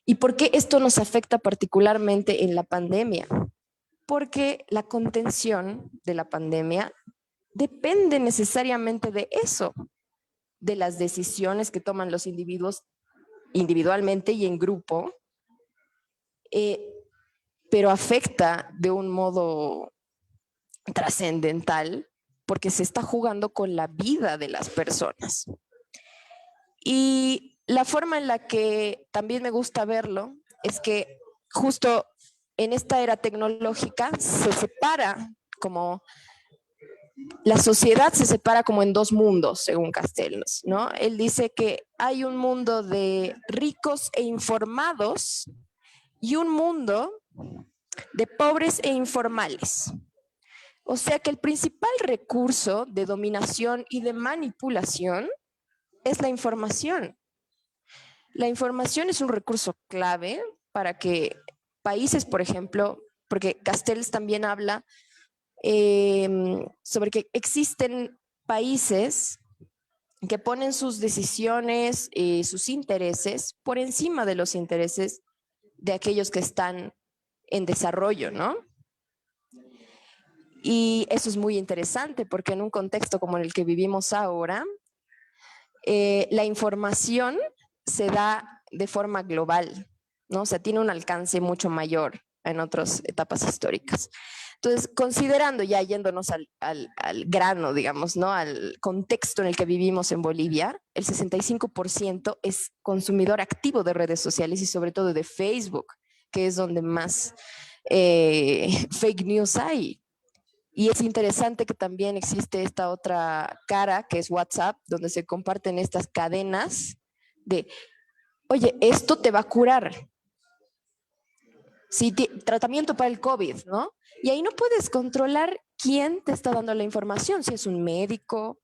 ¿Y por qué esto nos afecta particularmente en la pandemia? Porque la contención de la pandemia depende necesariamente de eso, de las decisiones que toman los individuos individualmente y en grupo, pero afecta de un modo trascendental porque se está jugando con la vida de las personas. Y la forma en la que también me gusta verlo es que justo en esta era tecnológica se separa como la sociedad se separa como en dos mundos, según Castells, ¿no? Él dice que hay un mundo de ricos e informados y un mundo de pobres e informales. O sea que el principal recurso de dominación y de manipulación es la información. La información es un recurso clave para que países, por ejemplo, porque Castells también habla sobre que existen países que ponen sus decisiones y sus intereses por encima de los intereses de aquellos que están en desarrollo, ¿no? Y eso es muy interesante porque en un contexto como el que vivimos ahora, la información se da de forma global, ¿no? O sea, tiene un alcance mucho mayor en otras etapas históricas. Entonces, considerando ya yéndonos al grano, digamos, ¿no? Al contexto en el que vivimos en Bolivia, el 65% es consumidor activo de redes sociales y sobre todo de Facebook, que es donde más fake news hay. Y es interesante que también existe esta otra cara, que es WhatsApp, donde se comparten estas cadenas de, oye, esto te va a curar. Sí, tratamiento para el COVID, ¿no? Y ahí no puedes controlar quién te está dando la información, si es un médico,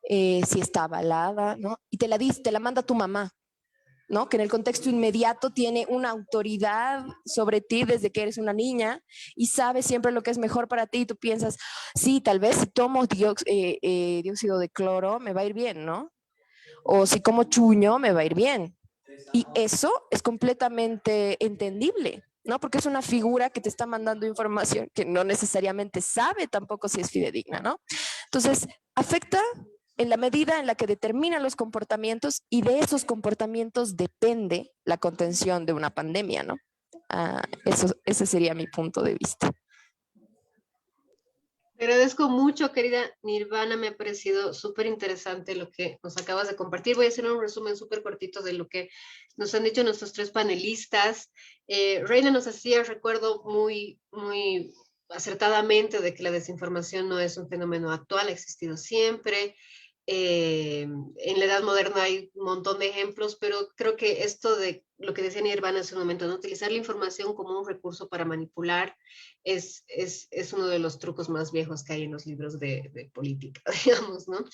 si está avalada, ¿no? Y te la manda tu mamá, ¿no? Que en el contexto inmediato tiene una autoridad sobre ti desde que eres una niña y sabe siempre lo que es mejor para ti y tú piensas, sí, tal vez si tomo dióxido de cloro me va a ir bien, ¿no? O si como chuño me va a ir bien. Y eso es completamente entendible, ¿no? Porque es una figura que te está mandando información que no necesariamente sabe tampoco si es fidedigna, ¿no? Entonces, afecta en la medida en la que determina los comportamientos y de esos comportamientos depende la contención de una pandemia, ¿no? Ese sería mi punto de vista. Te agradezco mucho, querida Nirvana, me ha parecido súper interesante lo que nos acabas de compartir. Voy a hacer un resumen súper cortito de lo que nos han dicho nuestros tres panelistas. Reina nos hacía recuerdo muy acertadamente de que la desinformación no es un fenómeno actual, ha existido siempre. En la edad moderna hay un montón de ejemplos, pero creo que esto de lo que decía Nirvana hace un momento, ¿no? Utilizar la información como un recurso para manipular es uno de los trucos más viejos que hay en los libros de política, digamos, ¿no?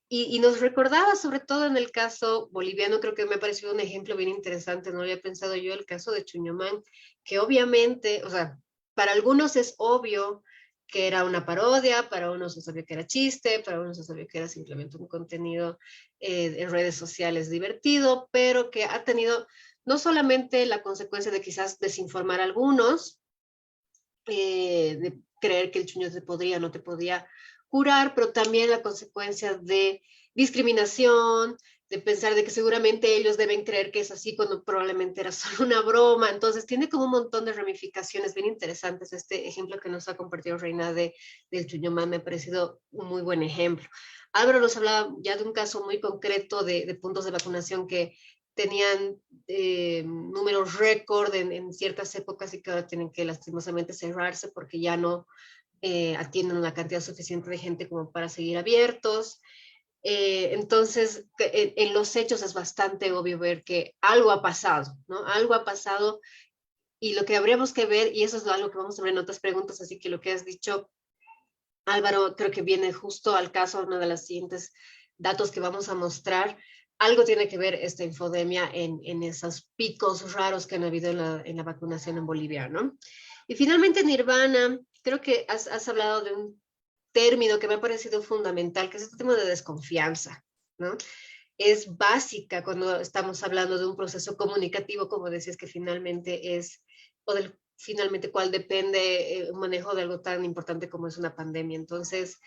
Y nos recordaba, sobre todo en el caso boliviano, creo que me ha parecido un ejemplo bien interesante, no había pensado yo, el caso de Chuñomán, que obviamente, o sea, para algunos es obvio que era una parodia, para unos se sabía que era chiste, para unos se sabía que era simplemente un contenido en redes sociales divertido, pero que ha tenido no solamente la consecuencia de quizás desinformar a algunos, de creer que el chuño te podría o no te podía curar, pero también la consecuencia de discriminación, de pensar de que seguramente ellos deben creer que es así cuando probablemente era solo una broma. Entonces tiene como un montón de ramificaciones bien interesantes. Este ejemplo que nos ha compartido Reina del Chuñomán me ha parecido un muy buen ejemplo. Álvaro nos hablaba ya de un caso muy concreto de puntos de vacunación que tenían números récord en ciertas épocas y que ahora tienen que lastimosamente cerrarse porque ya no atienden una cantidad suficiente de gente como para seguir abiertos. Entonces, en los hechos es bastante obvio ver que algo ha pasado, ¿no? Algo ha pasado y lo que habríamos que ver, y eso es algo que vamos a ver en otras preguntas, así que lo que has dicho, Álvaro, creo que viene justo al caso, uno de los siguientes datos que vamos a mostrar. Algo tiene que ver esta infodemia en esos picos raros que han habido en la vacunación en Bolivia, ¿no? Y finalmente, Nirvana, creo que has hablado de un término que me ha parecido fundamental, que es este tema de desconfianza, ¿no? Es básica cuando estamos hablando de un proceso comunicativo, como decías, que finalmente es, o del finalmente cuál depende un manejo de algo tan importante como es una pandemia. Entonces,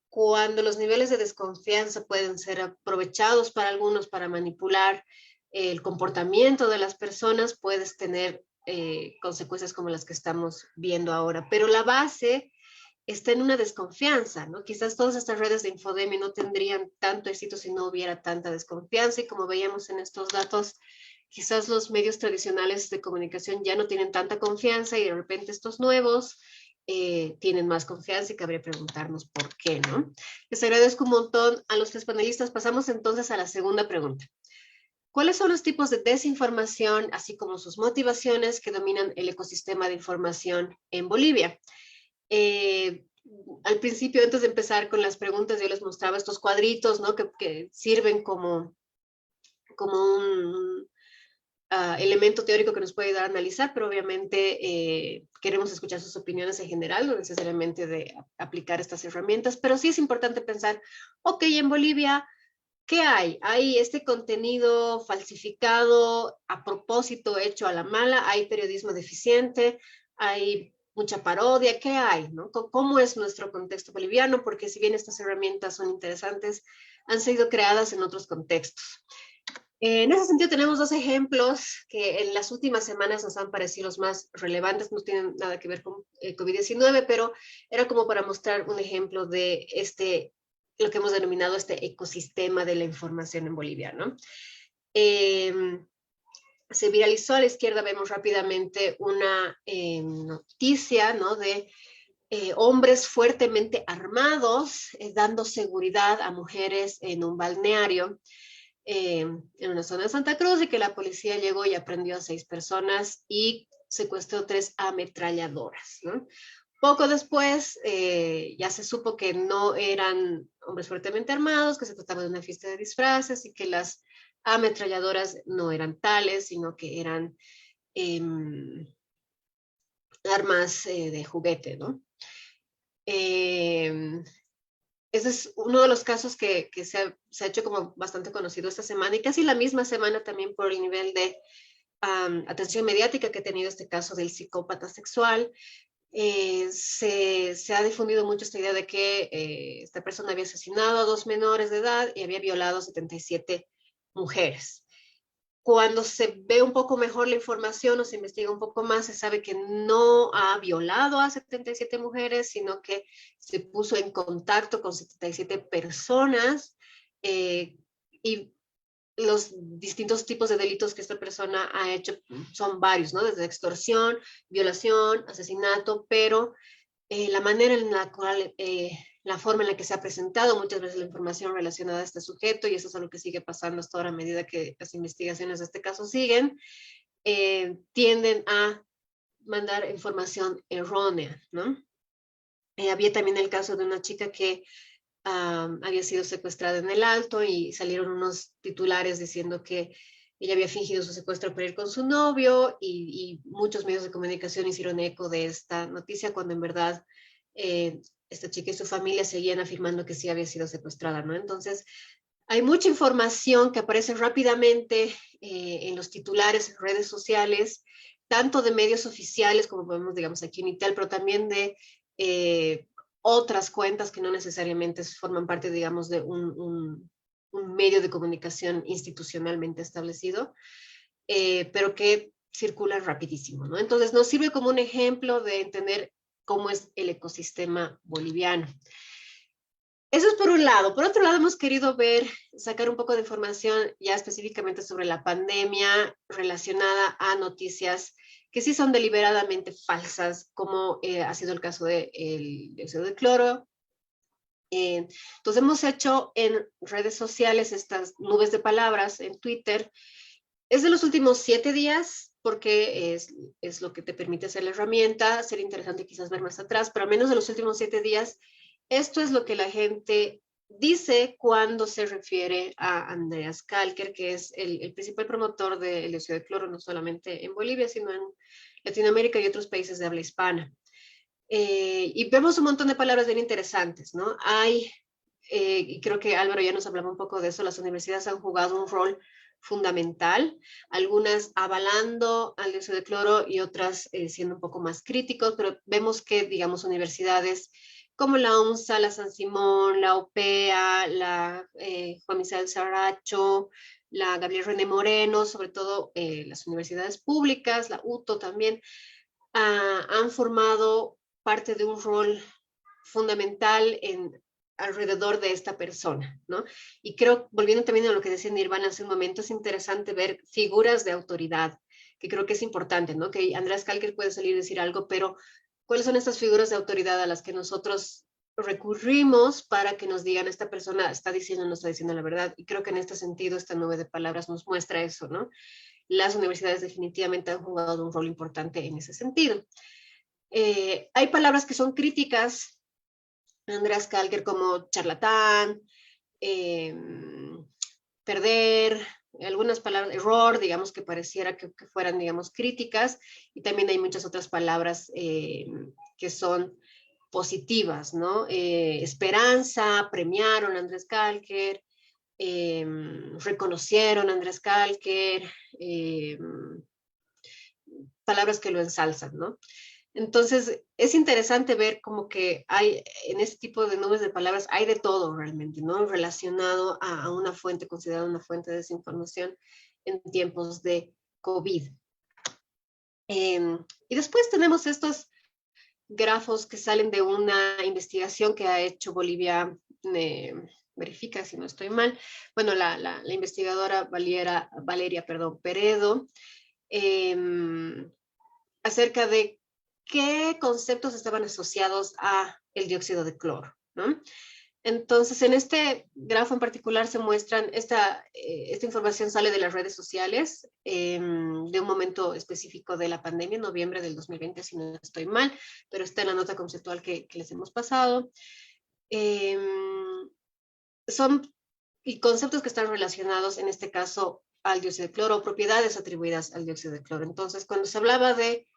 cuando los niveles de desconfianza pueden ser aprovechados para algunos para manipular el comportamiento de las personas, puedes tener consecuencias como las que estamos viendo ahora. Pero la base está en una desconfianza, ¿no? Quizás todas estas redes de infodemia no tendrían tanto éxito si no hubiera tanta desconfianza y como veíamos en estos datos, quizás los medios tradicionales de comunicación ya no tienen tanta confianza y de repente estos nuevos tienen más confianza y cabría preguntarnos por qué, ¿no? Les agradezco un montón a los tres panelistas. Pasamos entonces a la segunda pregunta. ¿Cuáles son los tipos de desinformación, así como sus motivaciones que dominan el ecosistema de información en Bolivia? Al principio, antes de empezar con las preguntas, yo les mostraba estos cuadritos, ¿no? que sirven como un elemento teórico que nos puede ayudar a analizar, pero obviamente queremos escuchar sus opiniones en general, no necesariamente de aplicar estas herramientas, pero sí es importante pensar, ok, en Bolivia, ¿qué hay? Hay este contenido falsificado, a propósito, hecho a la mala, hay periodismo deficiente, hay mucha parodia, ¿qué hay? ¿No? ¿Cómo es nuestro contexto boliviano? Porque si bien estas herramientas son interesantes, han sido creadas en otros contextos. En ese sentido tenemos dos ejemplos que en las últimas semanas nos han parecido los más relevantes, no tienen nada que ver con COVID-19, pero era como para mostrar un ejemplo de lo que hemos denominado este ecosistema de la información en Bolivia, ¿no? Se viralizó a la izquierda, vemos rápidamente una noticia, ¿no? De hombres fuertemente armados dando seguridad a mujeres en un balneario en una zona de Santa Cruz y que la policía llegó y aprendió a 6 personas y secuestró 3 ametralladoras, ¿no? Poco después ya se supo que no eran hombres fuertemente armados, que se trataba de una fiesta de disfraces y que las ametralladoras no eran tales, sino que eran armas de juguete, ¿no? Ese es uno de los casos que se ha hecho como bastante conocido esta semana y casi la misma semana también por el nivel de atención mediática que ha tenido este caso del psicópata sexual. Se ha difundido mucho esta idea de que esta persona había asesinado a 2 menores de edad y había violado a 77 mujeres. Cuando se ve un poco mejor la información o se investiga un poco más, se sabe que no ha violado a 77 mujeres, sino que se puso en contacto con 77 personas y los distintos tipos de delitos que esta persona ha hecho son varios, ¿no? Desde extorsión, violación, asesinato, pero la manera en la cual, la forma en la que se ha presentado muchas veces la información relacionada a este sujeto, y eso es algo que sigue pasando hasta ahora a medida que las investigaciones de este caso siguen, tienden a mandar información errónea, ¿no? Había también el caso de una chica que había sido secuestrada en el Alto y salieron unos titulares diciendo que ella había fingido su secuestro para ir con su novio y muchos medios de comunicación hicieron eco de esta noticia cuando en verdad esta chica y su familia seguían afirmando que sí había sido secuestrada, ¿no? Entonces, hay mucha información que aparece rápidamente en los titulares, en redes sociales, tanto de medios oficiales como podemos, digamos, aquí en Intel, pero también de otras cuentas que no necesariamente forman parte, digamos, de un medio de comunicación institucionalmente establecido, pero que circulan rapidísimo, ¿no? Entonces nos sirve como un ejemplo de entender cómo es el ecosistema boliviano. Eso es por un lado. Por otro lado, hemos querido sacar un poco de información ya específicamente sobre la pandemia relacionada a noticias que sí son deliberadamente falsas, como ha sido el caso del dióxido de cloro. Entonces hemos hecho en redes sociales estas nubes de palabras en Twitter. Es de los últimos 7 días, porque es lo que te permite hacer la herramienta. Sería interesante quizás ver más atrás, pero al menos de los últimos 7 días, esto es lo que la gente dice cuando se refiere a Andreas Kalker, que es el principal promotor del dióxido de cloro, no solamente en Bolivia, sino en Latinoamérica y otros países de habla hispana. Y vemos un montón de palabras bien interesantes, ¿no? Y creo que Álvaro ya nos hablaba un poco de eso, las universidades han jugado un rol fundamental, algunas avalando al dióxido de cloro y otras siendo un poco más críticos, pero vemos que, digamos, universidades como la UNSA, la San Simón, la UPEA, la Juan Misael Saracho, la Gabriel René Moreno, sobre todo las universidades públicas, la UTO también, han formado parte de un rol fundamental alrededor de esta persona, ¿no? Y creo, volviendo también a lo que decía Nirvana hace un momento, es interesante ver figuras de autoridad, que creo que es importante, ¿no? Que Andreas Kalker puede salir y decir algo, pero ¿cuáles son estas figuras de autoridad a las que nosotros recurrimos para que nos digan esta persona está diciendo o no está diciendo la verdad? Y creo que en este sentido esta nube de palabras nos muestra eso, ¿no? Las universidades definitivamente han jugado un rol importante en ese sentido. Hay palabras que son críticas a Andreas Kalker, como charlatán, perder, algunas palabras, error, digamos, que pareciera que fueran, digamos, críticas, y también hay muchas otras palabras que son positivas, ¿no? Esperanza, premiaron a Andreas Kalker, reconocieron a Andreas Kalker, palabras que lo ensalzan, ¿no? Entonces, es interesante ver como que hay, en este tipo de nubes de palabras, hay de todo realmente, ¿no? Relacionado a una fuente, considerada una fuente de desinformación en tiempos de COVID. Y después tenemos estos grafos que salen de una investigación que ha hecho Bolivia, verifica si no estoy mal, bueno, la investigadora Valeria Peredo, acerca de qué conceptos estaban asociados a el dióxido de cloro, ¿no? Entonces, en este grafo en particular se muestran, esta información sale de las redes sociales, de un momento específico de la pandemia, en noviembre del 2020, si no estoy mal, pero está en la nota conceptual que les hemos pasado. Son conceptos que están relacionados, en este caso, al dióxido de cloro, o propiedades atribuidas al dióxido de cloro. Entonces, cuando se hablaba de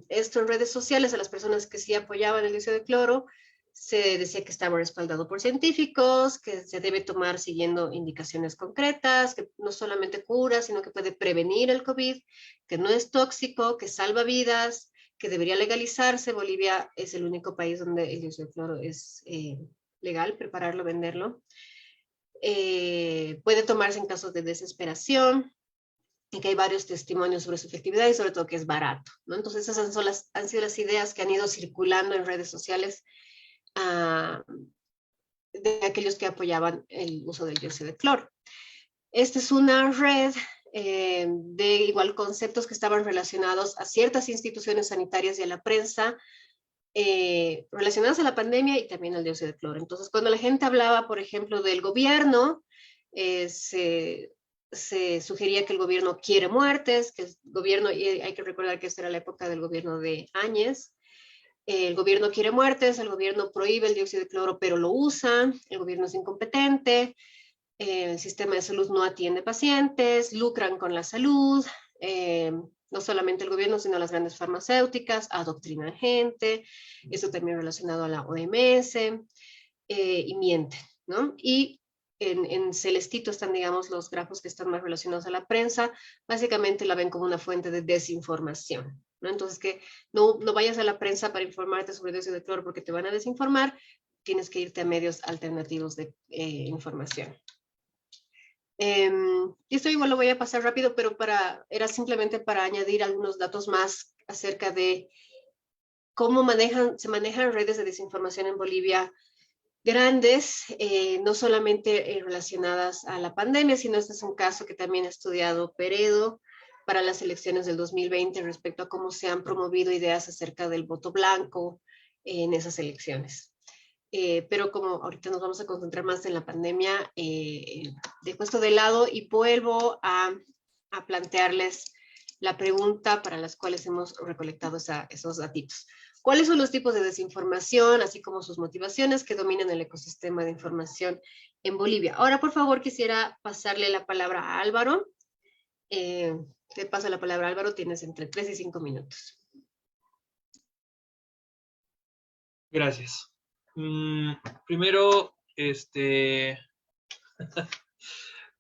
esto en redes sociales, a las personas que sí apoyaban el dióxido de cloro, se decía que estaba respaldado por científicos, que se debe tomar siguiendo indicaciones concretas, que no solamente cura, sino que puede prevenir el COVID, que no es tóxico, que salva vidas, que debería legalizarse. Bolivia es el único país donde el dióxido de cloro es legal, prepararlo, venderlo. Puede tomarse en casos de desesperación, y que hay varios testimonios sobre su efectividad y sobre todo que es barato, ¿no? Entonces esas han sido las ideas que han ido circulando en redes sociales de aquellos que apoyaban el uso del dióxido de cloro. Esta es una red de igual conceptos que estaban relacionados a ciertas instituciones sanitarias y a la prensa, relacionadas a la pandemia y también al dióxido de cloro. Entonces, cuando la gente hablaba, por ejemplo, del gobierno, se sugería que el gobierno quiere muertes, que el gobierno, y hay que recordar que esta era la época del gobierno de Áñez, el gobierno quiere muertes, el gobierno prohíbe el dióxido de cloro, pero lo usa, el gobierno es incompetente, el sistema de salud no atiende pacientes, lucran con la salud, no solamente el gobierno, sino las grandes farmacéuticas, adoctrinan gente, eso también relacionado a la OMS, y mienten, ¿no? Y en celestito están, digamos, los grafos que están más relacionados a la prensa, básicamente la ven como una fuente de desinformación, ¿no? Entonces, que no vayas a la prensa para informarte sobre dióxido de cloro porque te van a desinformar, tienes que irte a medios alternativos de información. Y esto igual lo voy a pasar rápido, pero era simplemente para añadir algunos datos más acerca de cómo se manejan redes de desinformación en Bolivia grandes, no solamente relacionadas a la pandemia, sino este es un caso que también ha estudiado Peredo para las elecciones del 2020 respecto a cómo se han promovido ideas acerca del voto blanco en esas elecciones. Pero como ahorita nos vamos a concentrar más en la pandemia, dejo esto de lado y vuelvo a plantearles la pregunta para las cuales hemos recolectado esos datitos. ¿Cuáles son los tipos de desinformación, así como sus motivaciones que dominan el ecosistema de información en Bolivia? Ahora, por favor, quisiera pasarle la palabra a Álvaro. Te paso la palabra, Álvaro, tienes entre 3 y 5 minutos. Gracias. Primero, ¿puedes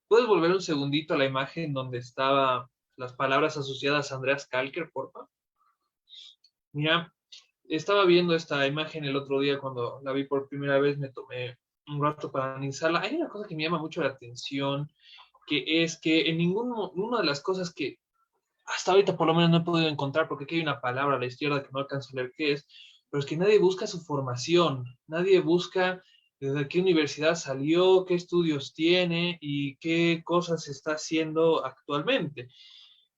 volver un segundito a la imagen donde estaban las palabras asociadas a Andreas Kalker, por favor? Mira, estaba viendo esta imagen el otro día cuando la vi por primera vez, me tomé un rato para analizarla. Hay una cosa que me llama mucho la atención, que es que en ninguna de las cosas que hasta ahorita por lo menos no he podido encontrar, porque aquí hay una palabra a la izquierda que no alcanzo a leer qué es, pero es que nadie busca su formación, nadie busca desde qué universidad salió, qué estudios tiene y qué cosas está haciendo actualmente.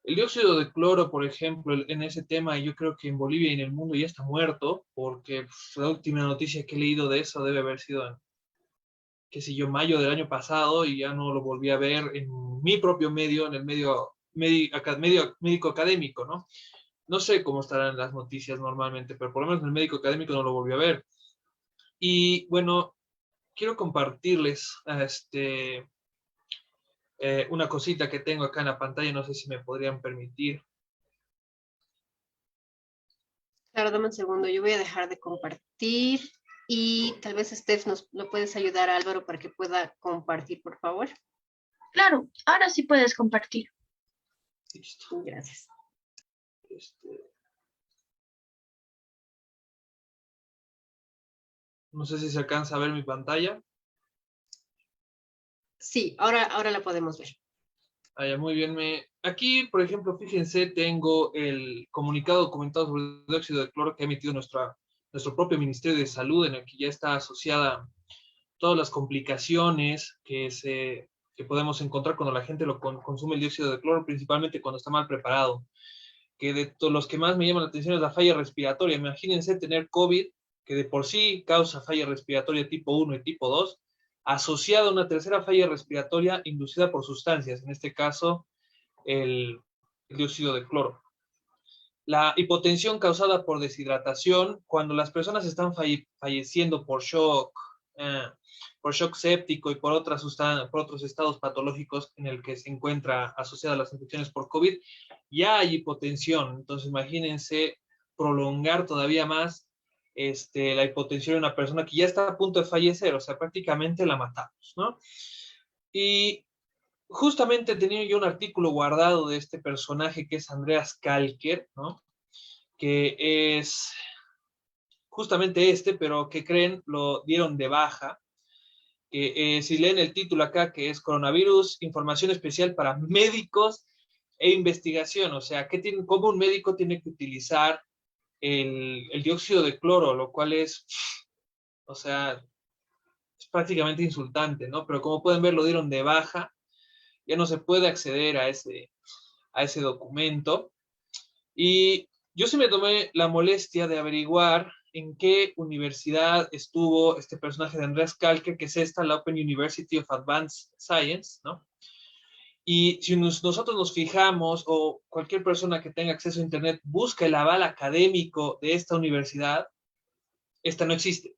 El dióxido de cloro, por ejemplo, en ese tema, yo creo que en Bolivia y en el mundo ya está muerto, porque la última noticia que he leído de eso debe haber sido en, qué sé yo, mayo del año pasado, y ya no lo volví a ver en mi propio medio, en el medio médico académico, ¿no? No sé cómo estarán las noticias normalmente, pero por lo menos en el médico académico no lo volví a ver. Y bueno, quiero compartirles una cosita que tengo acá en la pantalla, no sé si me podrían permitir. Claro, dame un segundo, yo voy a dejar de compartir y tal vez Steph lo puedes ayudar a Álvaro para que pueda compartir, por favor. Claro, ahora sí puedes compartir. Listo. Gracias. No sé si se alcanza a ver mi pantalla. Sí, ahora la podemos ver. Ya, muy bien. Aquí, por ejemplo, fíjense, tengo el comunicado documentado sobre el dióxido de cloro que ha emitido nuestro propio Ministerio de Salud, en el que ya está asociada todas las complicaciones que podemos encontrar cuando la gente consume el dióxido de cloro, principalmente cuando está mal preparado. Que de todos los que más me llaman la atención es la falla respiratoria. Imagínense tener COVID, que de por sí causa falla respiratoria tipo 1 y tipo 2, asociada a una tercera falla respiratoria inducida por sustancias, en este caso el dióxido de cloro. La hipotensión causada por deshidratación, cuando las personas están falleciendo por shock séptico y por otros estados patológicos en el que se encuentra asociada a las infecciones por COVID, ya hay hipotensión. Entonces imagínense prolongar todavía más la hipotensión de una persona que ya está a punto de fallecer, o sea, prácticamente la matamos, ¿no? Y justamente tenía yo un artículo guardado de este personaje que es Andreas Kalker, ¿no? Que es justamente pero que creen lo dieron de baja. Si leen el título acá, que es Coronavirus, información especial para médicos e investigación, o sea, cómo un médico tiene que utilizar el dióxido de cloro, lo cual es, o sea, es prácticamente insultante, ¿no? Pero como pueden ver, lo dieron de baja, ya no se puede acceder a ese documento. Y yo sí me tomé la molestia de averiguar en qué universidad estuvo este personaje de Andreas Kalker, que es la Open University of Advanced Science, ¿no? Y si nosotros nos fijamos, o cualquier persona que tenga acceso a Internet busca el aval académico de esta universidad, esta no existe.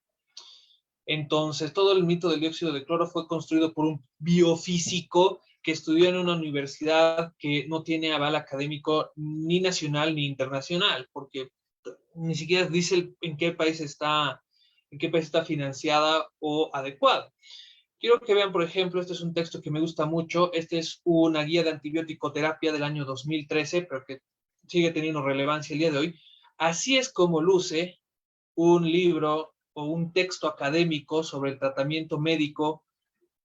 Entonces, todo el mito del dióxido de cloro fue construido por un biofísico que estudió en una universidad que no tiene aval académico ni nacional ni internacional, porque ni siquiera dice en qué país está financiada o adecuada. Quiero que vean, por ejemplo, este es un texto que me gusta mucho. Este es una guía de antibiótico terapia del año 2013, pero que sigue teniendo relevancia el día de hoy. Así es como luce un libro o un texto académico sobre el tratamiento médico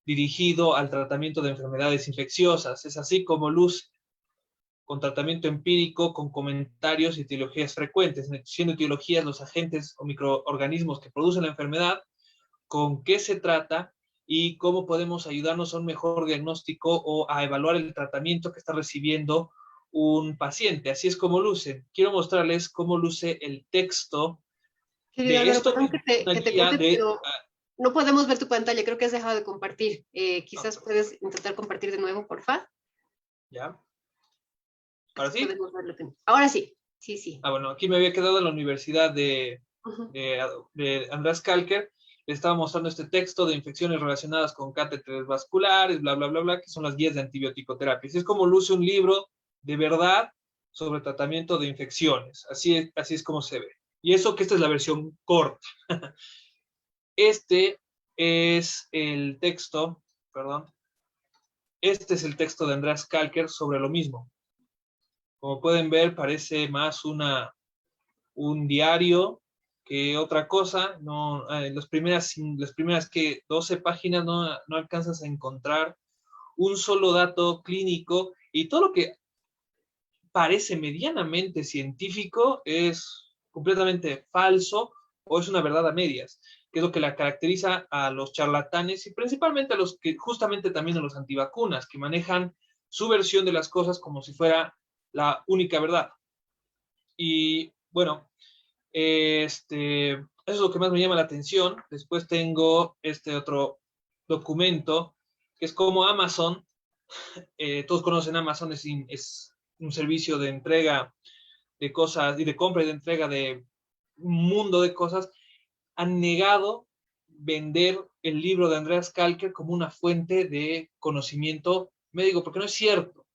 dirigido al tratamiento de enfermedades infecciosas. Es así como luce, con tratamiento empírico, con comentarios y etiologías frecuentes, siendo etiologías los agentes o microorganismos que producen la enfermedad, con qué se trata y cómo podemos ayudarnos a un mejor diagnóstico o a evaluar el tratamiento que está recibiendo un paciente. Así es como luce. Quiero mostrarles cómo luce el texto Querido de Álvaro, esto, perdón que una te guía corte, de... pero no podemos ver tu pantalla, creo que has dejado de compartir. Quizás puedes intentar compartir de nuevo, porfa. ¿Ya? ¿Ahora sí? Podemos verlo. Ahora sí, sí, sí. Bueno, aquí me había quedado en la Universidad de Ujú. András Kalker. Le estaba mostrando este texto de infecciones relacionadas con catéteres vasculares, bla, bla, bla, bla, que son las guías de antibiótico-terapia. Así es como luce un libro de verdad sobre tratamiento de infecciones. Así es como se ve. Y eso que esta es la versión corta. Este es el texto, perdón, este es el texto de András Kalker sobre lo mismo. Como pueden ver, parece más un diario que otra cosa. No, las primeras 12 páginas no alcanzas a encontrar un solo dato clínico, y todo lo que parece medianamente científico es completamente falso o es una verdad a medias, que es lo que la caracteriza a los charlatanes y principalmente a los que, justamente también a los antivacunas, que manejan su versión de las cosas como si fuera la única verdad. Y bueno, eso es lo que más me llama la atención. Después tengo este otro documento, que es como Amazon. Todos conocen Amazon, es un servicio de entrega de cosas y de compra y de entrega de un mundo de cosas. Han negado vender el libro de Andreas Kalker como una fuente de conocimiento médico, porque no es cierto.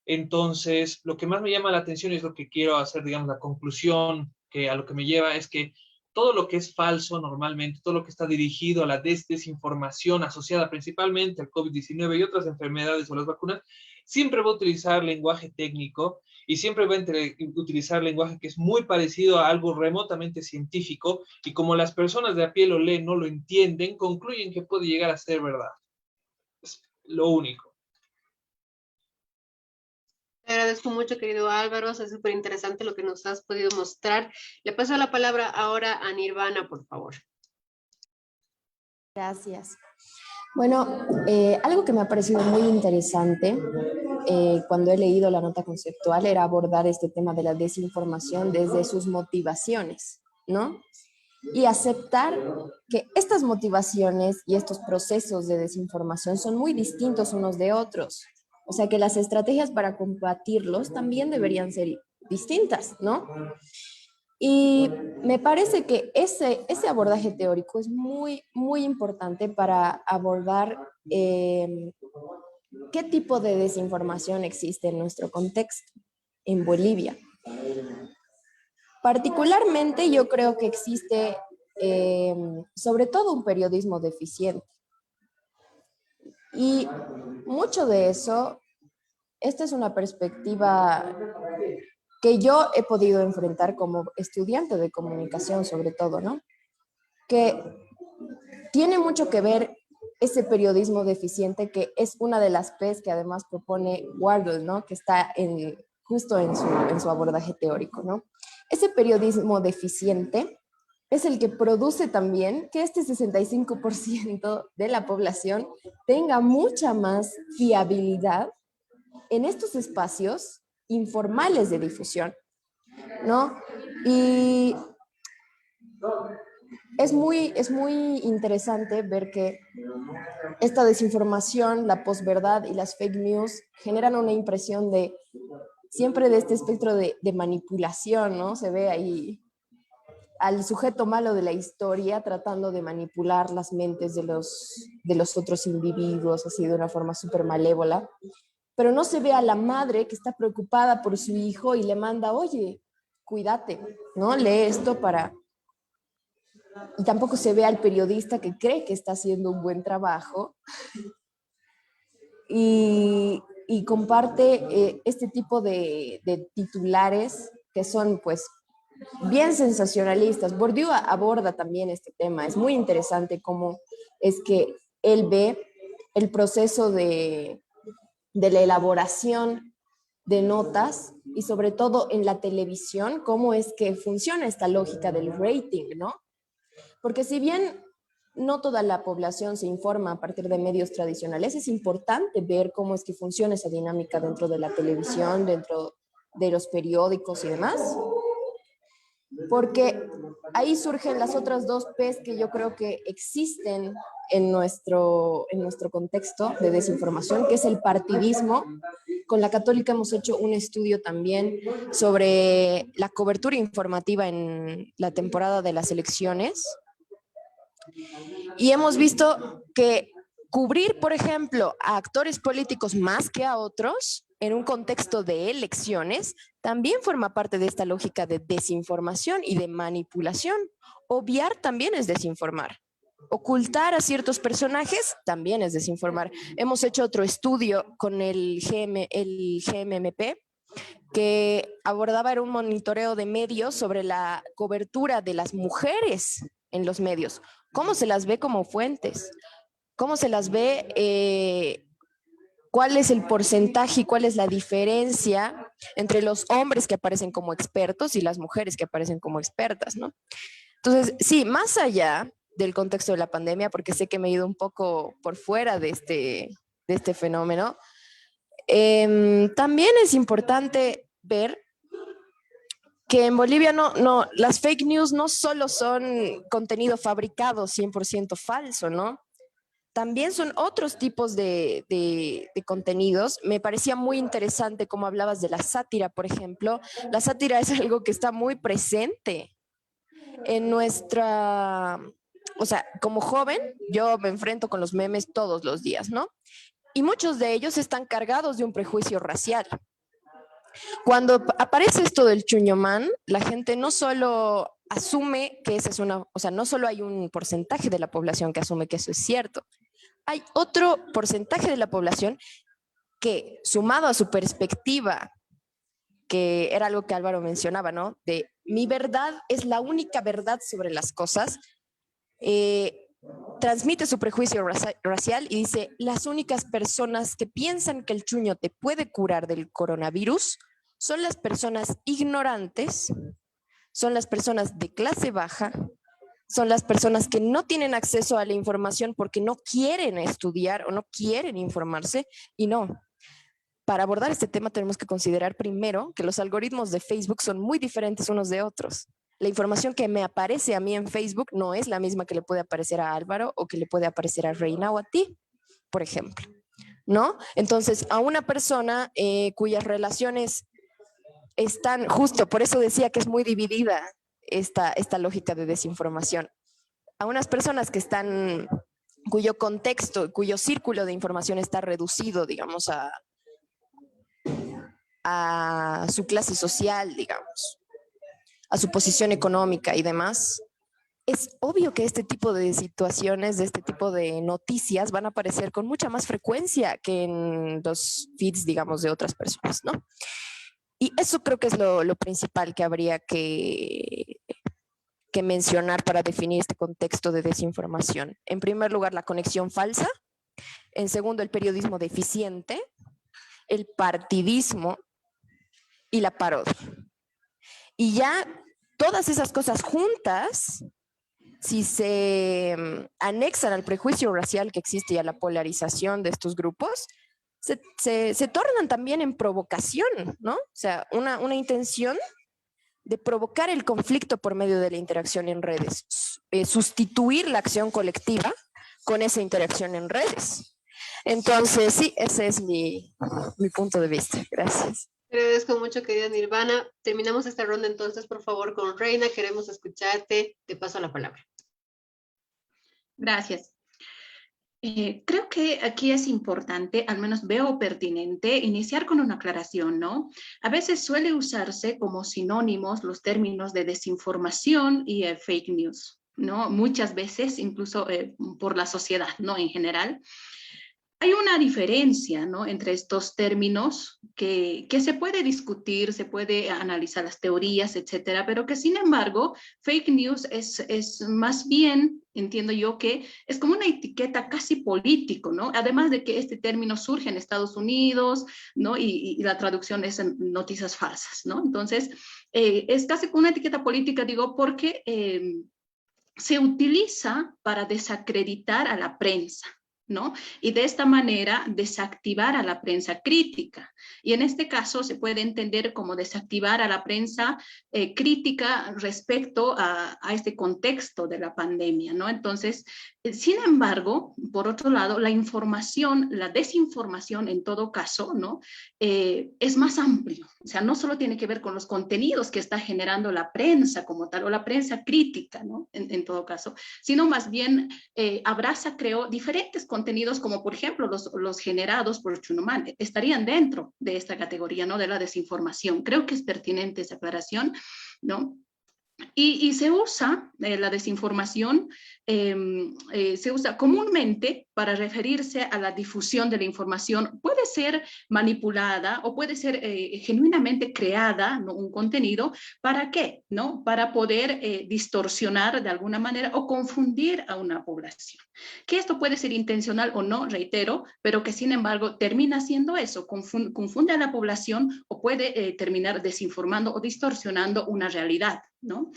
Entonces, lo que más me llama la atención es lo que quiero hacer, digamos, la conclusión que a lo que me lleva es que todo lo que es falso normalmente, todo lo que está dirigido a la desinformación asociada principalmente al COVID-19 y otras enfermedades o las vacunas, siempre va a utilizar lenguaje técnico y siempre va a utilizar lenguaje que es muy parecido a algo remotamente científico, y como las personas de a pie lo leen, no lo entienden, concluyen que puede llegar a ser verdad. Es lo único. Te agradezco mucho, querido Álvaro, es súper interesante lo que nos has podido mostrar. Le paso la palabra ahora a Nirvana, por favor. Gracias. Bueno, algo que me ha parecido muy interesante cuando he leído la nota conceptual era abordar este tema de la desinformación desde sus motivaciones, ¿no? Y aceptar que estas motivaciones y estos procesos de desinformación son muy distintos unos de otros. O sea que las estrategias para combatirlos también deberían ser distintas, ¿no? Y me parece que ese abordaje teórico es muy, muy importante para abordar qué tipo de desinformación existe en nuestro contexto, en Bolivia. Particularmente yo creo que existe sobre todo un periodismo deficiente. Y mucho de eso, esta es una perspectiva que yo he podido enfrentar como estudiante de comunicación sobre todo, ¿no? Que tiene mucho que ver ese periodismo deficiente, que es una de las P's que además propone Wardle, ¿no? Que está justo en su abordaje teórico, ¿no? Ese periodismo deficiente es el que produce también que este 65% de la población tenga mucha más fiabilidad en estos espacios informales de difusión, ¿no? Y es muy interesante ver que esta desinformación, la posverdad y las fake news generan una impresión de siempre de este espectro de manipulación, ¿no? Se ve ahí al sujeto malo de la historia tratando de manipular las mentes de los otros individuos, así de una forma súper malévola, pero no se ve a la madre que está preocupada por su hijo y le manda, oye, cuídate, ¿no? Lee esto para... Y tampoco se ve al periodista que cree que está haciendo un buen trabajo y y comparte este tipo de titulares que son pues bien sensacionalistas. Bourdieu aborda también este tema. Es muy interesante cómo es que él ve el proceso de la elaboración de notas y sobre todo en la televisión, cómo es que funciona esta lógica del rating, ¿no? Porque si bien no toda la población se informa a partir de medios tradicionales, es importante ver cómo es que funciona esa dinámica dentro de la televisión, dentro de los periódicos y demás, porque ahí surgen las otras dos P's que yo creo que existen en nuestro contexto de desinformación, que es el partidismo. Con la Católica hemos hecho un estudio también sobre la cobertura informativa en la temporada de las elecciones y hemos visto que cubrir, por ejemplo, a actores políticos más que a otros en un contexto de elecciones también forma parte de esta lógica de desinformación y de manipulación. Obviar también es desinformar. Ocultar a ciertos personajes también es desinformar. Hemos hecho otro estudio con el GMMP que abordaba era un monitoreo de medios sobre la cobertura de las mujeres en los medios. ¿Cómo se las ve como fuentes? ¿Cómo se las ve? ¿Cuál es el porcentaje y cuál es la diferencia entre los hombres que aparecen como expertos y las mujeres que aparecen como expertas, ¿no? Entonces, sí, más allá del contexto de la pandemia, porque sé que me he ido un poco por fuera de este fenómeno, también es importante ver que en Bolivia las fake news no solo son contenido fabricado 100% falso, ¿no? También son otros tipos de contenidos. Me parecía muy interesante cómo hablabas de la sátira, por ejemplo. La sátira es algo que está muy presente en nuestra... O sea, como joven, yo me enfrento con los memes todos los días, ¿no? Y muchos de ellos están cargados de un prejuicio racial. Cuando aparece esto del chuñomán, la gente no solo asume que esa es una... O sea, no solo hay un porcentaje de la población que asume que eso es cierto. Hay otro porcentaje de la población que, sumado a su perspectiva, que era algo que Álvaro mencionaba, ¿no? De mi verdad es la única verdad sobre las cosas, transmite su prejuicio racial y dice, las únicas personas que piensan que el chuño te puede curar del coronavirus son las personas ignorantes, son las personas de clase baja, son las personas que no tienen acceso a la información porque no quieren estudiar o no quieren informarse. Y no, para abordar este tema tenemos que considerar primero que los algoritmos de Facebook son muy diferentes unos de otros. La información que me aparece a mí en Facebook no es la misma que le puede aparecer a Álvaro o que le puede aparecer a Reina o a ti, por ejemplo, ¿no? Entonces, a una persona cuyas relaciones están, justo por eso decía que es muy dividida esta lógica de desinformación. A unas personas que están, cuyo contexto, cuyo círculo de información está reducido, digamos, a su clase social, digamos, a su posición económica y demás, es obvio que este tipo de situaciones, de este tipo de noticias van a aparecer con mucha más frecuencia que en los feeds, digamos, de otras personas, ¿no? Y eso creo que es lo principal que habría que mencionar para definir este contexto de desinformación. En primer lugar, la conexión falsa. En segundo, el periodismo deficiente, el partidismo y la parodia. Y ya todas esas cosas juntas, si se anexan al prejuicio racial que existe y a la polarización de estos grupos, se tornan también en provocación, ¿no? O sea, una intención de provocar el conflicto por medio de la interacción en redes, sustituir la acción colectiva con esa interacción en redes. Entonces, sí, ese es mi punto de vista. Gracias. Te agradezco mucho, querida Nirvana. Terminamos esta ronda entonces, por favor, con Reina. Queremos escucharte. Te paso la palabra. Gracias. Creo que aquí es importante, al menos veo pertinente, iniciar con una aclaración, ¿no? A veces suele usarse como sinónimos los términos de desinformación y fake news, ¿no? Muchas veces, incluso por la sociedad, ¿no? En general. hay una diferencia, ¿no?, entre estos términos que se puede discutir, se puede analizar las teorías, etcétera, pero que sin embargo, fake news es más bien, entiendo yo, que es como una etiqueta casi político, ¿no? Además de que este término surge en Estados Unidos, ¿no? Y la traducción es en noticias falsas, ¿no? Entonces, es casi como una etiqueta política, digo, porque se utiliza para desacreditar a la prensa, ¿no? Y de esta manera desactivar a la prensa crítica. Y en este caso se puede entender como desactivar a la prensa crítica respecto a este contexto de la pandemia, ¿no? Entonces, sin embargo, por otro lado, la información, la desinformación en todo caso, ¿no? Es más amplio. O sea, no solo tiene que ver con los contenidos que está generando la prensa como tal, o la prensa crítica, ¿no? En todo caso, sino más bien abraza, creo, diferentes contenidos como, por ejemplo, los generados por Chunuman, estarían dentro de esta categoría, ¿no?, de la desinformación. Creo que es pertinente esa aclaración, ¿no? Y se usa la desinformación, se usa comúnmente para referirse a la difusión de la información. Puede ser manipulada o puede ser genuinamente creada, ¿no?, un contenido. ¿Para qué? ¿No? Para poder distorsionar de alguna manera o confundir a una población. Que esto puede ser intencional o no, reitero, pero que sin embargo termina siendo eso, confunde a la población o puede terminar desinformando o distorsionando una realidad, ¿no?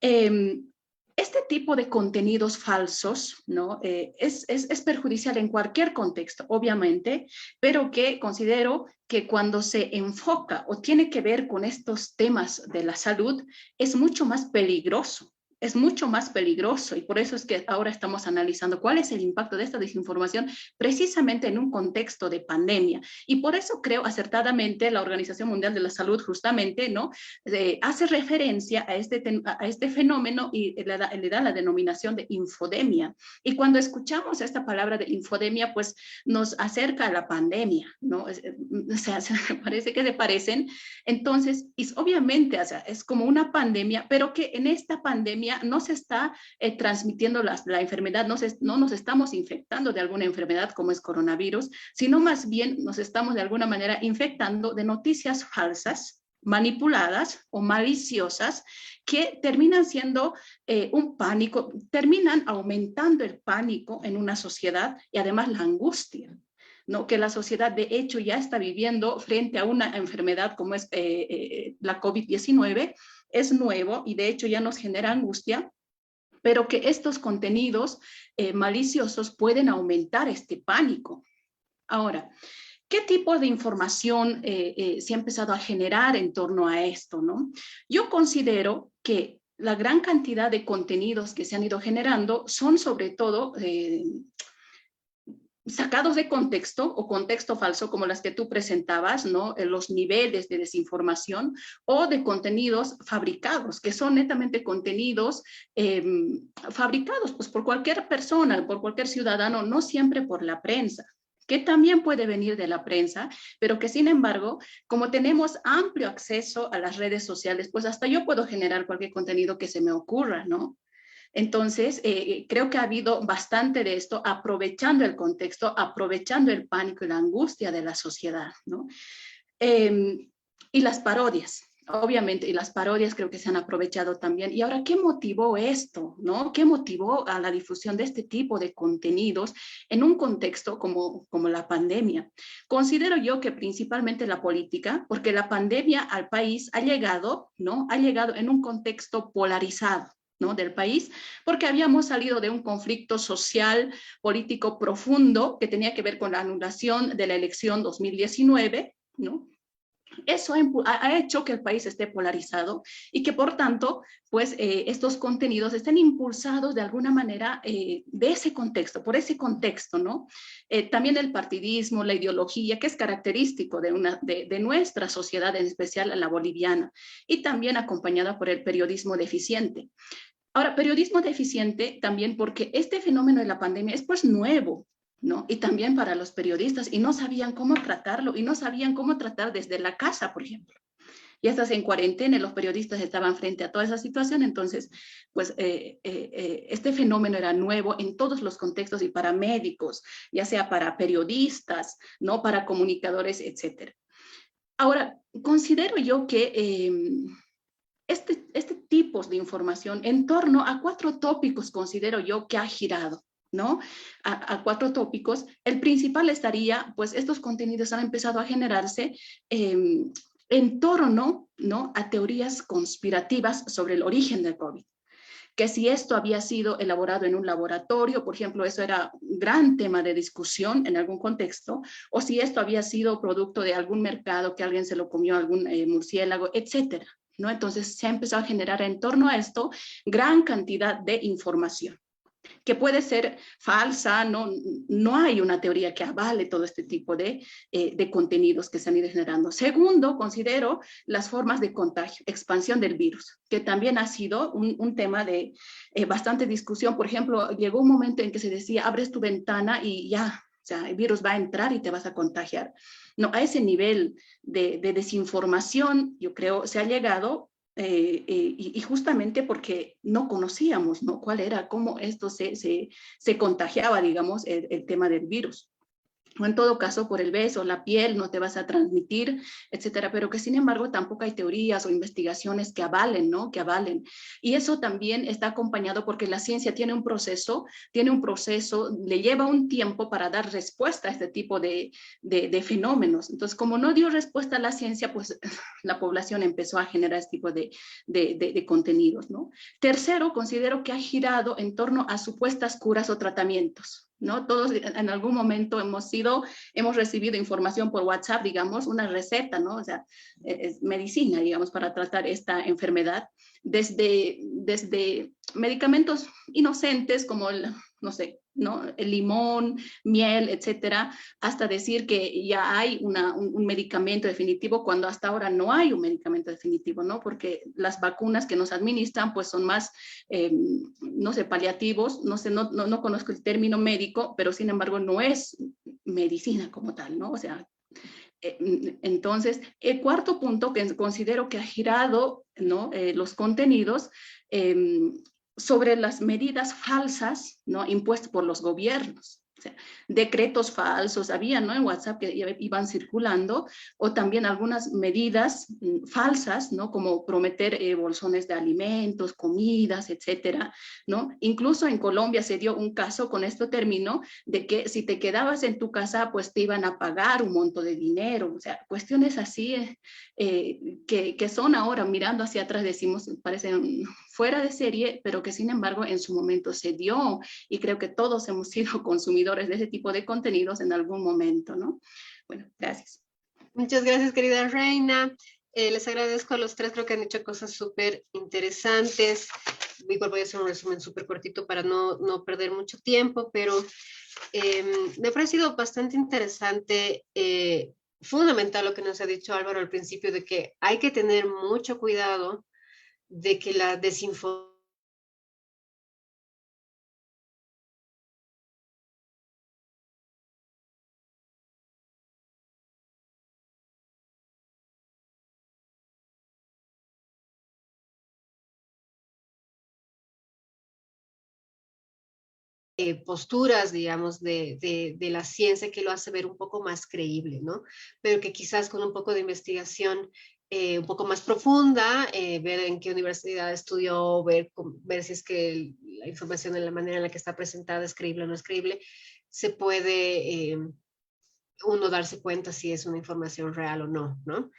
Este tipo de contenidos falsos, ¿no?, es perjudicial en cualquier contexto, obviamente, pero que considero que cuando se enfoca o tiene que ver con estos temas de la salud, es mucho más peligroso. Es mucho más peligroso y por eso es que ahora estamos analizando cuál es el impacto de esta desinformación precisamente en un contexto de pandemia. Y por eso creo acertadamente la Organización Mundial de la Salud justamente, ¿no?, hace referencia a este fenómeno y le da la denominación de infodemia. Y cuando escuchamos esta palabra de infodemia, pues nos acerca a la pandemia, ¿no? O sea, parece que se parecen. Entonces, obviamente, o sea, es como una pandemia, pero que en esta pandemia no se está transmitiendo la enfermedad, no nos estamos infectando de alguna enfermedad como es coronavirus, sino más bien nos estamos de alguna manera infectando de noticias falsas, manipuladas o maliciosas que terminan siendo un pánico, terminan aumentando el pánico en una sociedad y además la angustia, ¿no?, que la sociedad de hecho ya está viviendo frente a una enfermedad como es la COVID-19, es nuevo y de hecho ya nos genera angustia, pero que estos contenidos maliciosos pueden aumentar este pánico. Ahora, ¿qué tipo de información se ha empezado a generar en torno a esto, ¿no? Yo considero que la gran cantidad de contenidos que se han ido generando son sobre todo sacados de contexto o contexto falso, como las que tú presentabas, ¿no?, los niveles de desinformación, o de contenidos fabricados, que son netamente contenidos fabricados pues, por cualquier persona, por cualquier ciudadano, no siempre por la prensa, que también puede venir de la prensa, pero que sin embargo, como tenemos amplio acceso a las redes sociales, pues hasta yo puedo generar cualquier contenido que se me ocurra, ¿no? Entonces, creo que ha habido bastante de esto, aprovechando el contexto, aprovechando el pánico y la angustia de la sociedad, ¿no? Y las parodias, obviamente, y las parodias creo que se han aprovechado también. Y ahora, ¿qué motivó esto, no? ¿Qué motivó a la difusión de este tipo de contenidos en un contexto como la pandemia? Considero yo que principalmente la política, porque la pandemia al país ha llegado, ¿no? Ha llegado en un contexto polarizado, ¿no?, del país, porque habíamos salido de un conflicto social, político profundo que tenía que ver con la anulación de la elección 2019, ¿no? Eso ha hecho que el país esté polarizado y que por tanto, pues estos contenidos estén impulsados de alguna manera de ese contexto, por ese contexto, ¿no? También el partidismo, la ideología, que es característico de nuestra sociedad, en especial la boliviana, y también acompañada por el periodismo deficiente. Ahora, periodismo deficiente también porque este fenómeno de la pandemia es pues nuevo, ¿no? Y también para los periodistas, y no sabían cómo tratarlo, y no sabían cómo tratar desde la casa, por ejemplo. Ya estás en cuarentena, los periodistas estaban frente a toda esa situación, entonces, pues, este fenómeno era nuevo en todos los contextos y para médicos, ya sea para periodistas, ¿no? Para comunicadores, etcétera. Ahora, considero yo que este tipo de información en torno a 4 tópicos considero yo que ha girado, ¿no? A 4 tópicos. El principal estaría, pues estos contenidos han empezado a generarse en torno, ¿no? A teorías conspirativas sobre el origen del COVID. Que si esto había sido elaborado en un laboratorio, por ejemplo, eso era un gran tema de discusión en algún contexto, o si esto había sido producto de algún mercado, que alguien se lo comió, algún murciélago, etcétera, ¿no? Entonces se ha empezado a generar en torno a esto gran cantidad de información que puede ser falsa, no hay una teoría que avale todo este tipo de contenidos que se han ido generando. Segundo, considero las formas de contagio, expansión del virus, que también ha sido un tema de bastante discusión. Por ejemplo, llegó un momento en que se decía, abres tu ventana y ya, o sea, el virus va a entrar y te vas a contagiar. No, a ese nivel de desinformación, yo creo, se ha llegado y justamente porque no conocíamos, ¿no? Cuál era, cómo esto se contagiaba, digamos, el tema del virus. O en todo caso, por el beso, la piel, no te vas a transmitir, etcétera, pero que sin embargo tampoco hay teorías o investigaciones que avalen, ¿no? Que avalen. Y eso también está acompañado porque la ciencia tiene un proceso, le lleva un tiempo para dar respuesta a este tipo de fenómenos. Entonces, como no dio respuesta a la ciencia, pues la población empezó a generar este tipo de contenidos, ¿no? Tercero, considero que ha girado en torno a supuestas curas o tratamientos, ¿no? Todos en algún momento hemos recibido información por WhatsApp, digamos, una receta, ¿no? O sea, es medicina, digamos, para tratar esta enfermedad, desde medicamentos inocentes como no sé, ¿no? El limón, miel, etcétera, hasta decir que ya hay un medicamento definitivo cuando hasta ahora no hay un medicamento definitivo, ¿no? Porque las vacunas que nos administran pues son más, no sé, paliativos, no sé, no conozco el término médico, pero sin embargo no es medicina como tal, ¿no? O sea, entonces, el cuarto punto que considero que ha girado, ¿no? Los contenidos sobre las medidas falsas, ¿no? Impuestas por los gobiernos. O sea, decretos falsos había, ¿no? En WhatsApp que iban circulando, o también algunas medidas falsas, ¿no? Como prometer bolsones de alimentos, comidas, etcétera, ¿no? Incluso en Colombia se dio un caso, con esto termino, de que si te quedabas en tu casa, pues te iban a pagar un monto de dinero. O sea, cuestiones así que son ahora, mirando hacia atrás, decimos, parecen fuera de serie, pero que sin embargo en su momento se dio, y creo que todos hemos sido consumidores de ese tipo de contenidos en algún momento, ¿no? Bueno, gracias. Muchas gracias, querida Reina. Les agradezco a los tres, creo que han hecho cosas súper interesantes. Igual voy a hacer un resumen súper cortito para no perder mucho tiempo, pero me ha parecido bastante interesante, fundamental lo que nos ha dicho Álvaro al principio, de que hay que tener mucho cuidado de que la desinformación posturas, digamos, de la ciencia que lo hace ver un poco más creíble, ¿no? Pero que quizás con un poco de investigación un poco más profunda, ver en qué universidad estudió, ver si es que la información en la manera en la que está presentada es creíble o no es creíble, se puede uno darse cuenta si es una información real o no, ¿no?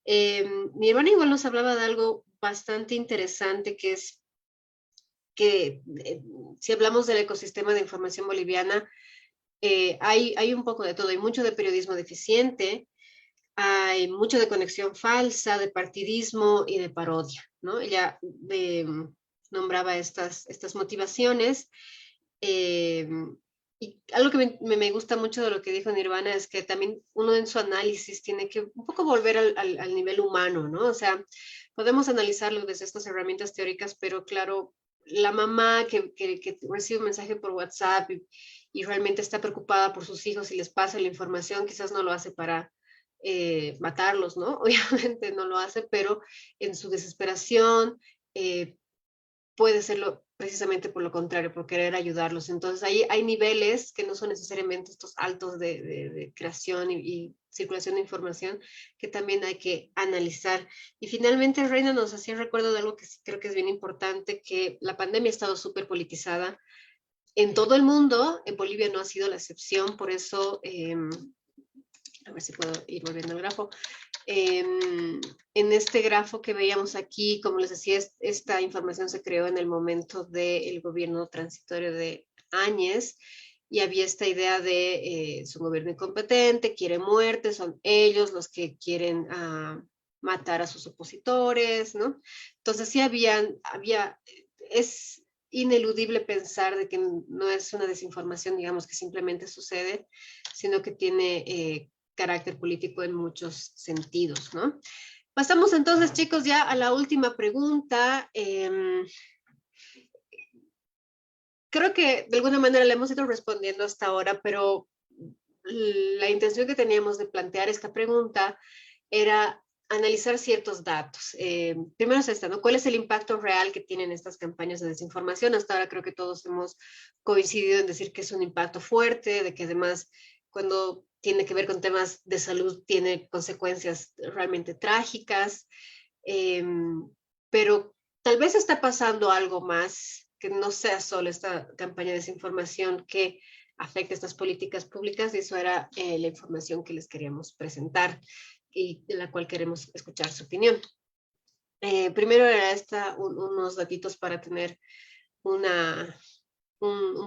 Mi hermana igual nos hablaba de algo bastante interesante, que es que si hablamos del ecosistema de información boliviana, hay un poco de todo, hay mucho de periodismo deficiente, hay mucho de conexión falsa, de partidismo y de parodia, ¿no? Ella nombraba estas motivaciones. Y algo que me gusta mucho de lo que dijo Nirvana es que también uno en su análisis tiene que un poco volver al nivel humano, ¿no? O sea, podemos analizarlo desde estas herramientas teóricas, pero claro, la mamá que recibe un mensaje por WhatsApp y realmente está preocupada por sus hijos y les pasa la información, quizás no lo hace para matarlos, ¿no? Obviamente no lo hace, pero en su desesperación puede serlo precisamente por lo contrario, por querer ayudarlos. Entonces ahí hay niveles que no son necesariamente estos altos de creación y circulación de información que también hay que analizar. Y finalmente, Reina nos hacía recuerdo de algo que sí creo que es bien importante, que la pandemia ha estado súper politizada en todo el mundo. En Bolivia no ha sido la excepción, por eso, a ver si puedo ir volviendo al grafo. En este grafo que veíamos aquí, como les decía, esta información se creó en el momento del gobierno transitorio de Áñez, y había esta idea de su gobierno incompetente, quiere muerte, son ellos los que quieren matar a sus opositores, ¿no? Entonces sí es ineludible pensar de que no es una desinformación, digamos, que simplemente sucede, sino que tiene carácter político en muchos sentidos, ¿no? Pasamos entonces, chicos, ya a la última pregunta. Creo que de alguna manera le hemos ido respondiendo hasta ahora, pero la intención que teníamos de plantear esta pregunta era analizar ciertos datos. Primero es esta, ¿no? ¿Cuál es el impacto real que tienen estas campañas de desinformación? Hasta ahora creo que todos hemos coincidido en decir que es un impacto fuerte, de que además cuando tiene que ver con temas de salud tiene consecuencias realmente trágicas, pero tal vez está pasando algo más, que no sea solo esta campaña de desinformación que afecta estas políticas públicas, y eso era la información que les queríamos presentar y de la cual queremos escuchar su opinión. Primero era unos datitos para tener un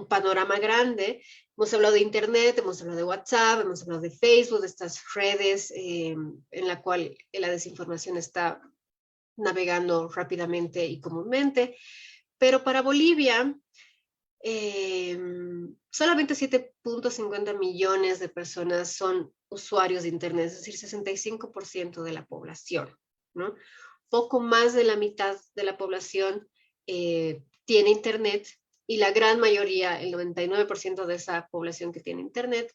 panorama grande. Hemos hablado de Internet, hemos hablado de WhatsApp, hemos hablado de Facebook, de estas redes en la cual la desinformación está navegando rápidamente y comúnmente. Pero para Bolivia, solamente 7.50 millones de personas son usuarios de Internet, es decir, 65% de la población, ¿no? Poco más de la mitad de la población tiene Internet, y la gran mayoría, el 99% de esa población que tiene Internet,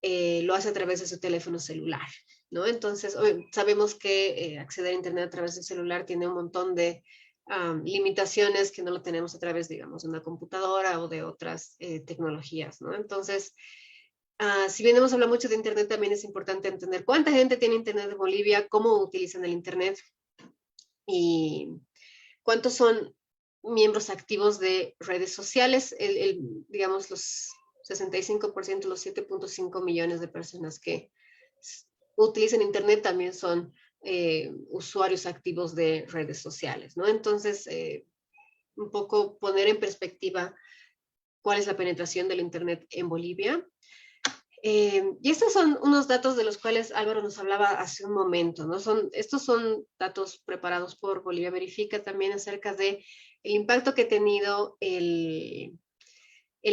lo hace a través de su teléfono celular, ¿no? Entonces, sabemos que acceder a Internet a través del celular tiene un montón de limitaciones que no lo tenemos a través, digamos, de una computadora o de otras tecnologías, ¿no? Entonces, si bien hemos hablado mucho de Internet, también es importante entender cuánta gente tiene Internet en Bolivia, cómo utilizan el Internet y cuántos son miembros activos de redes sociales. Digamos, los 65%, los 7.5 millones de personas que utilizan Internet también son usuarios activos de redes sociales, ¿no? Entonces, un poco poner en perspectiva cuál es la penetración del Internet en Bolivia. Y estos son unos datos de los cuales Álvaro nos hablaba hace un momento, ¿no? Estos son datos preparados por Bolivia Verifica también acerca del impacto que ha tenido el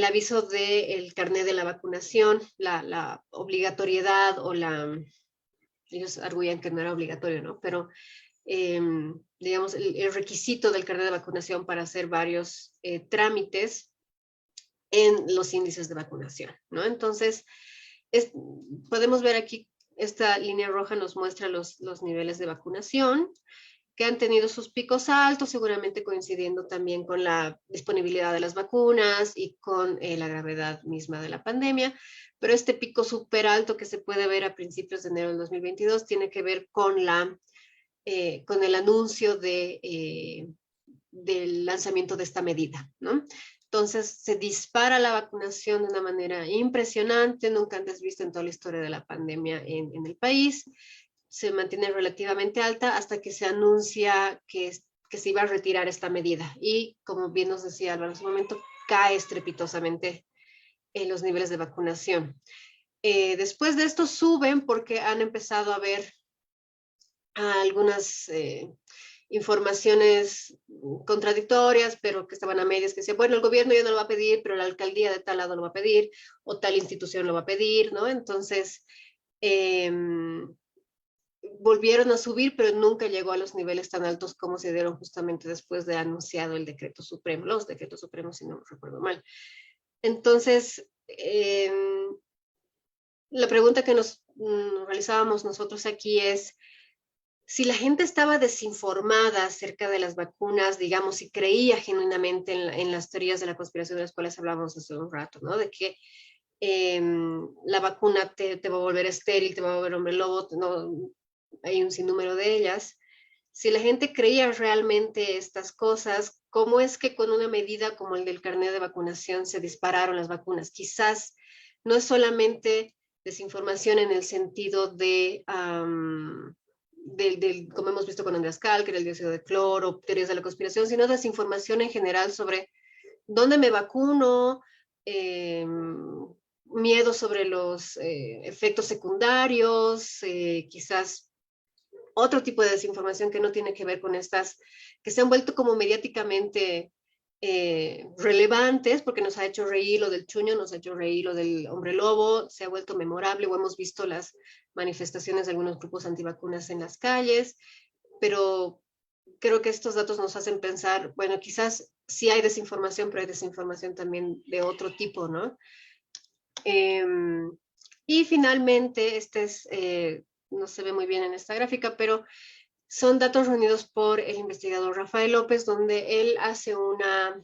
aviso del carnet de la vacunación, la obligatoriedad o ellos arguían que no era obligatorio, ¿no? Pero, digamos, el requisito del carnet de vacunación para hacer varios trámites en los índices de vacunación, ¿no? Entonces, podemos ver aquí, esta línea roja nos muestra los niveles de vacunación que han tenido sus picos altos, seguramente coincidiendo también con la disponibilidad de las vacunas y con la gravedad misma de la pandemia. Pero este pico súper alto que se puede ver a principios de enero del 2022 tiene que ver con el anuncio del lanzamiento de esta medida, ¿no? Entonces se dispara la vacunación de una manera impresionante, nunca antes vista en toda la historia de la pandemia en el país. Se mantiene relativamente alta hasta que se anuncia que se iba a retirar esta medida. Y como bien nos decía Álvaro en su momento, cae estrepitosamente en los niveles de vacunación. Después de esto suben porque han empezado a haber algunas informaciones contradictorias, pero que estaban a medias, que decían, bueno, el gobierno ya no lo va a pedir, pero la alcaldía de tal lado lo va a pedir, o tal institución lo va a pedir, ¿no? Entonces, volvieron a subir, pero nunca llegó a los niveles tan altos como se dieron justamente después de anunciado el decreto supremo, los decretos supremos, si no recuerdo mal. Entonces, la pregunta que nos realizábamos nosotros aquí es, si la gente estaba desinformada acerca de las vacunas, digamos, y creía genuinamente en las teorías de la conspiración de las cuales hablábamos hace un rato, ¿no? De que la vacuna te va a volver estéril, te va a volver hombre lobo, no, hay un sinnúmero de ellas. Si la gente creía realmente estas cosas, ¿cómo es que con una medida como el del carnet de vacunación se dispararon las vacunas? Quizás no es solamente desinformación en el sentido de, como hemos visto con Andreas Kalker, el dióxido de cloro, teorías de la conspiración, sino desinformación en general sobre dónde me vacuno, miedo sobre los efectos secundarios, quizás otro tipo de desinformación que no tiene que ver con estas, que se han vuelto como mediáticamente relevantes, porque nos ha hecho reír lo del chuño, nos ha hecho reír lo del hombre lobo, se ha vuelto memorable, o hemos visto las manifestaciones de algunos grupos antivacunas en las calles, pero creo que estos datos nos hacen pensar, bueno, quizás sí hay desinformación, pero hay desinformación también de otro tipo, ¿no? Y finalmente, no se ve muy bien en esta gráfica, pero son datos reunidos por el investigador Rafael López, donde él hace una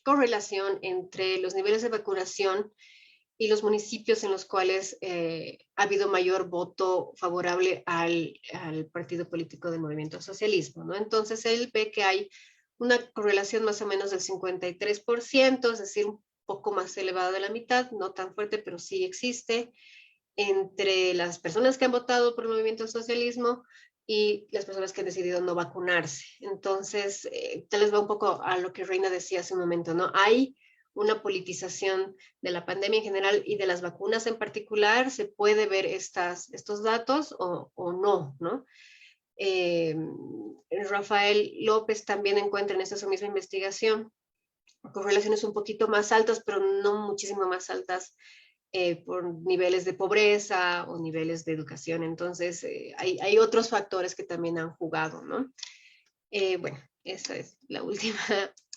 correlación entre los niveles de vacunación y los municipios en los cuales ha habido mayor voto favorable al partido político del movimiento socialismo, ¿no? Entonces él ve que hay una correlación más o menos del 53%, es decir, un poco más elevada de la mitad, no tan fuerte, pero sí existe, entre las personas que han votado por el movimiento socialismo y las personas que han decidido no vacunarse. Entonces, tal vez va un poco a lo que Reina decía hace un momento, ¿no? Hay una politización de la pandemia en general y de las vacunas en particular. Se puede ver estos datos o no, ¿no? Rafael López también encuentra en esa misma investigación correlaciones un poquito más altas, pero no muchísimo más altas por niveles de pobreza o niveles de educación. Entonces, hay otros factores que también han jugado, ¿no? Bueno, esa es la última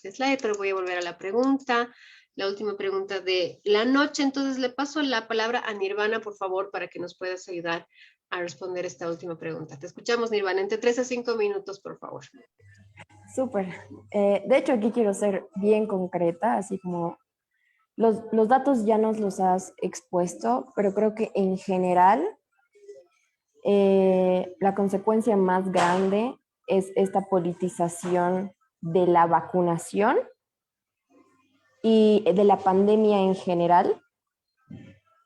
slide, pero voy a volver a la pregunta. La última pregunta de la noche. Entonces, le paso la palabra a Nirvana, por favor, para que nos puedas ayudar a responder esta última pregunta. Te escuchamos, Nirvana, entre 3 a 5 minutos, por favor. Súper. De hecho, aquí quiero ser bien concreta, así como los datos ya nos los has expuesto, pero creo que en general la consecuencia más grande es esta politización de la vacunación y de la pandemia en general,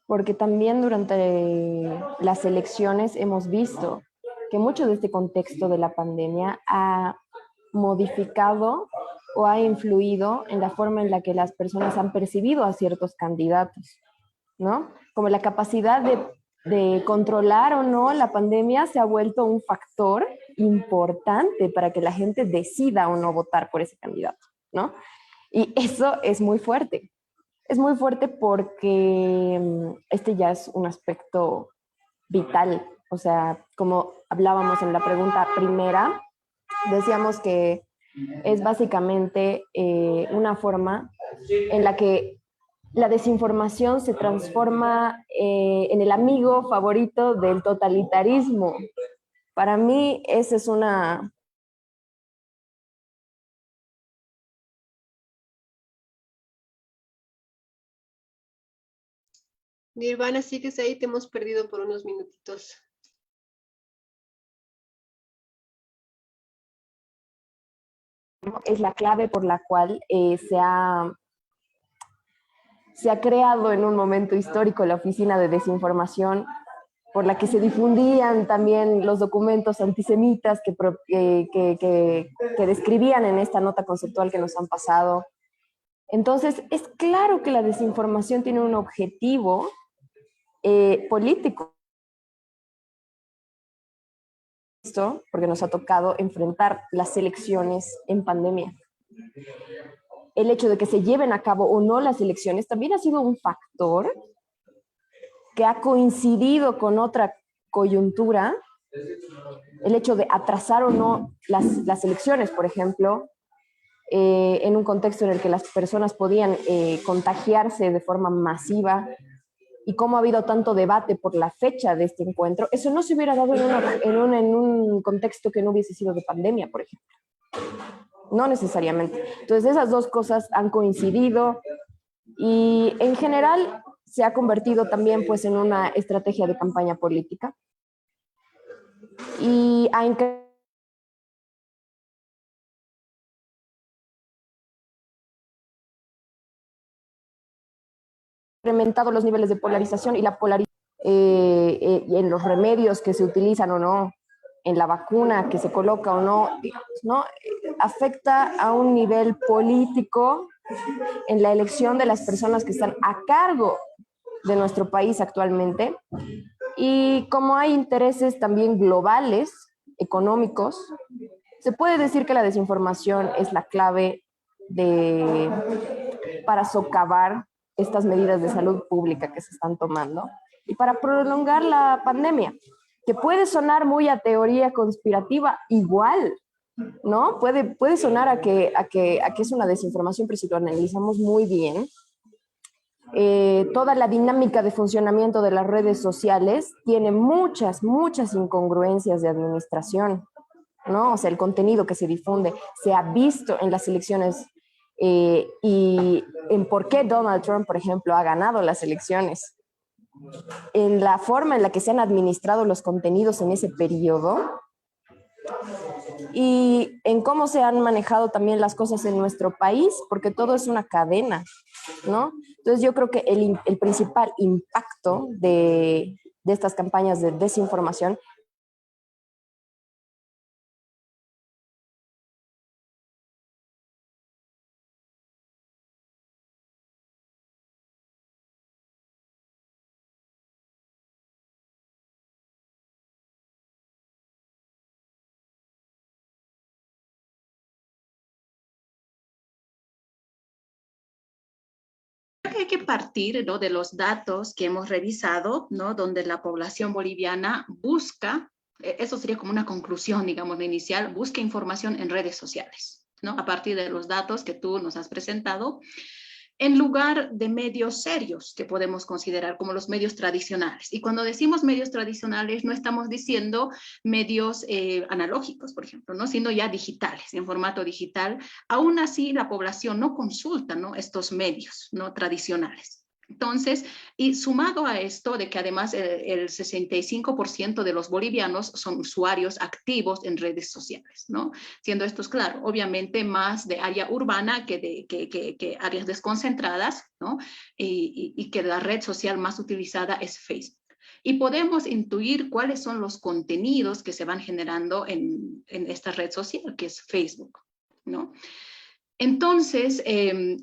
porque también durante las elecciones hemos visto que mucho de este contexto de la pandemia ha modificado o ha influido en la forma en la que las personas han percibido a ciertos candidatos, ¿no? Como la capacidad de controlar o no la pandemia se ha vuelto un factor importante para que la gente decida o no votar por ese candidato, ¿no? Y eso es muy fuerte. Es muy fuerte porque este ya es un aspecto vital. O sea, como hablábamos en la pregunta primera, decíamos que es básicamente una forma en la que la desinformación se transforma en el amigo favorito del totalitarismo. Para mí, esa es una... Nirvana, sigues ahí, te hemos perdido por unos minutitos. Es la clave por la cual se ha creado en un momento histórico la Oficina de Desinformación, por la que se difundían también los documentos antisemitas que describían en esta nota conceptual que nos han pasado. Entonces, es claro que la desinformación tiene un objetivo político, porque nos ha tocado enfrentar las elecciones en pandemia. El hecho de que se lleven a cabo o no las elecciones también ha sido un factor que ha coincidido con otra coyuntura, el hecho de atrasar o no las elecciones, por ejemplo, en un contexto en el que las personas podían contagiarse de forma masiva y cómo ha habido tanto debate por la fecha de este encuentro, eso no se hubiera dado en un contexto que no hubiese sido de pandemia, por ejemplo. No necesariamente. Entonces esas dos cosas han coincidido y en general se ha convertido también pues en una estrategia de campaña política y ha incrementado los niveles de polarización y la polarización en los remedios que se utilizan o no, en la vacuna que se coloca o no, digamos, ¿no? Afecta a un nivel político en la elección de las personas que están a cargo de nuestro país actualmente. Y como hay intereses también globales, económicos, se puede decir que la desinformación es la clave para socavar estas medidas de salud pública que se están tomando y para prolongar la pandemia, que puede sonar muy a teoría conspirativa igual, ¿no? Puede sonar a que es una desinformación, pero si lo analizamos muy bien, toda la dinámica de funcionamiento de las redes sociales tiene muchas incongruencias de administración, ¿no? O sea, el contenido que se difunde se ha visto en las elecciones y en por qué Donald Trump, por ejemplo, ha ganado las elecciones, en la forma en la que se han administrado los contenidos en ese periodo y en cómo se han manejado también las cosas en nuestro país, porque todo es una cadena, ¿no? Entonces yo creo que el principal impacto de estas campañas de desinformación Hay que partir, ¿no?, de los datos que hemos revisado, ¿no?, donde la población boliviana busca, eso sería como una conclusión, digamos, inicial, busca información en redes sociales, ¿no?, a partir de los datos que tú nos has presentado, en lugar de medios serios que podemos considerar como los medios tradicionales. Y cuando decimos medios tradicionales, no estamos diciendo medios analógicos, por ejemplo, ¿no?, sino ya digitales, en formato digital. Aún así, la población no consulta, ¿no?, estos medios, ¿no?, tradicionales. Entonces, y sumado a esto de que además el 65% de los bolivianos son usuarios activos en redes sociales, ¿no? Siendo esto claro, obviamente más de área urbana que áreas desconcentradas, ¿no? Y que la red social más utilizada es Facebook. Y podemos intuir cuáles son los contenidos que se van generando en esta red social, que es Facebook, ¿no? Entonces,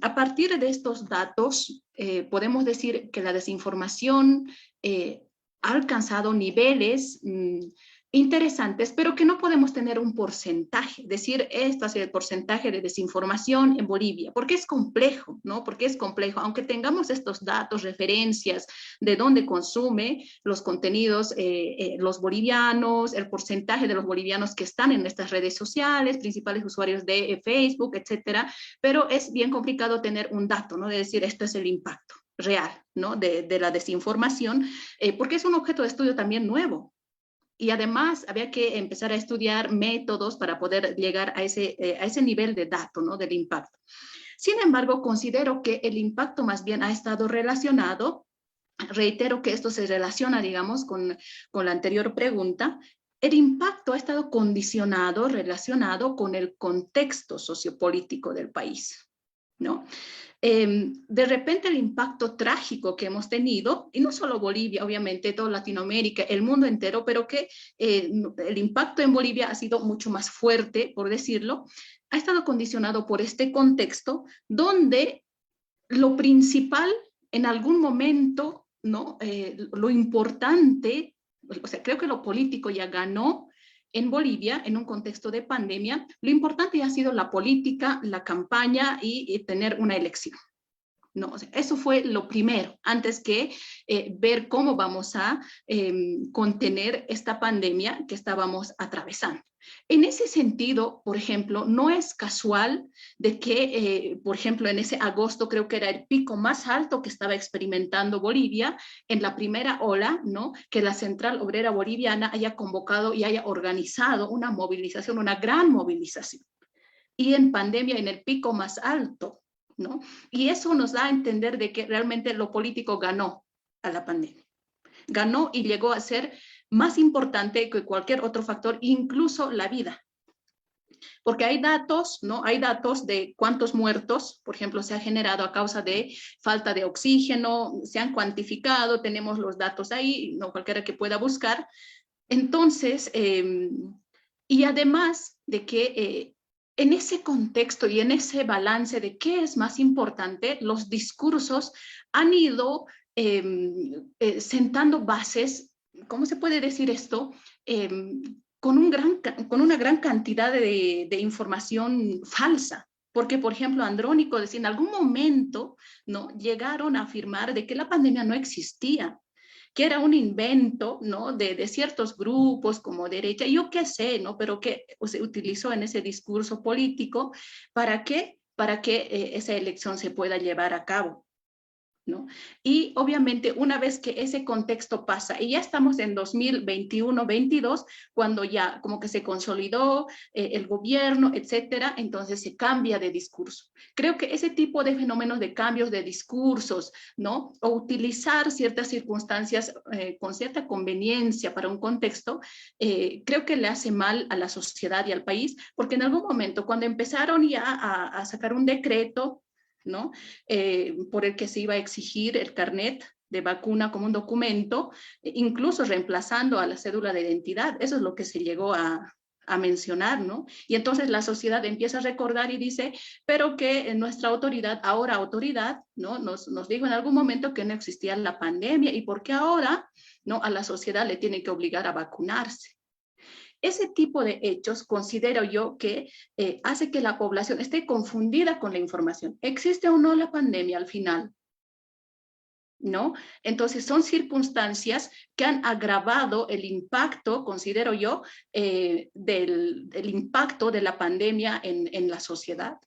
a partir de estos datos, podemos decir que la desinformación ha alcanzado niveles interesantes, pero que no podemos tener un porcentaje, decir, este es el porcentaje de desinformación en Bolivia, porque es complejo, ¿no? Porque es complejo, aunque tengamos estos datos, referencias de dónde consume los contenidos los bolivianos, el porcentaje de los bolivianos que están en estas redes sociales, principales usuarios de Facebook, etcétera, pero es bien complicado tener un dato, ¿no?, de decir, esto es el impacto real, ¿no?, de la desinformación, porque es un objeto de estudio también nuevo. Y además había que empezar a estudiar métodos para poder llegar a ese nivel de dato, ¿no?, del impacto. Sin embargo, considero que el impacto más bien ha estado relacionado, reitero que esto se relaciona, digamos, con la anterior pregunta, el impacto ha estado condicionado, relacionado con el contexto sociopolítico del país, ¿no? De repente el impacto trágico que hemos tenido, y no solo Bolivia, obviamente, toda Latinoamérica, el mundo entero, pero que el impacto en Bolivia ha sido mucho más fuerte, por decirlo, ha estado condicionado por este contexto donde lo principal en algún momento, ¿no?, lo importante, o sea, creo que lo político ya ganó en Bolivia, en un contexto de pandemia. Lo importante ha sido la política, la campaña y tener una elección, ¿no? O sea, eso fue lo primero, antes que ver cómo vamos a contener esta pandemia que estábamos atravesando. En ese sentido, por ejemplo, no es casual de que, por ejemplo, en ese agosto creo que era el pico más alto que estaba experimentando Bolivia en la primera ola, ¿no? Que la Central Obrera Boliviana haya convocado y haya organizado una movilización, una gran movilización. Y en pandemia, en el pico más alto, ¿no? Y eso nos da a entender de que realmente lo político ganó a la pandemia. Ganó y llegó a ser más importante que cualquier otro factor, incluso la vida. Porque hay datos, ¿no? Hay datos de cuántos muertos, por ejemplo, se ha generado a causa de falta de oxígeno, se han cuantificado, tenemos los datos ahí, no cualquiera que pueda buscar. Entonces, y además de que en ese contexto y en ese balance de qué es más importante, los discursos han ido sentando bases, ¿cómo se puede decir esto? Con una gran cantidad de información falsa. Porque, por ejemplo, Andrónico decía, en algún momento, ¿no? Llegaron a afirmar de que la pandemia no existía, que era un invento, ¿no? de ciertos grupos como derecha, yo qué sé, ¿no? Pero que se utilizó en ese discurso político, ¿para qué? Para que esa elección se pueda llevar a cabo, ¿no? Y obviamente una vez que ese contexto pasa y ya estamos en 2021-22, cuando ya como que se consolidó el gobierno, etcétera, entonces se cambia de discurso. Creo que ese tipo de fenómenos de cambios de discursos, ¿no? O utilizar ciertas circunstancias con cierta conveniencia para un contexto, creo que le hace mal a la sociedad y al país, porque en algún momento cuando empezaron ya a sacar un decreto, ¿no? Por el que se iba a exigir el carnet de vacuna como un documento, incluso reemplazando a la cédula de identidad. Eso es lo que se llegó a mencionar, ¿no? Y entonces la sociedad empieza a recordar y dice, pero que nuestra autoridad, ahora autoridad, ¿no? Nos dijo en algún momento que no existía la pandemia y por qué ahora, ¿no? A la sociedad le tiene que obligar a vacunarse. Ese tipo de hechos considero yo que hace que la población esté confundida con la información. ¿Existe o no la pandemia al final? ¿No? Entonces son circunstancias que han agravado el impacto, considero yo, del impacto de la pandemia en la sociedad.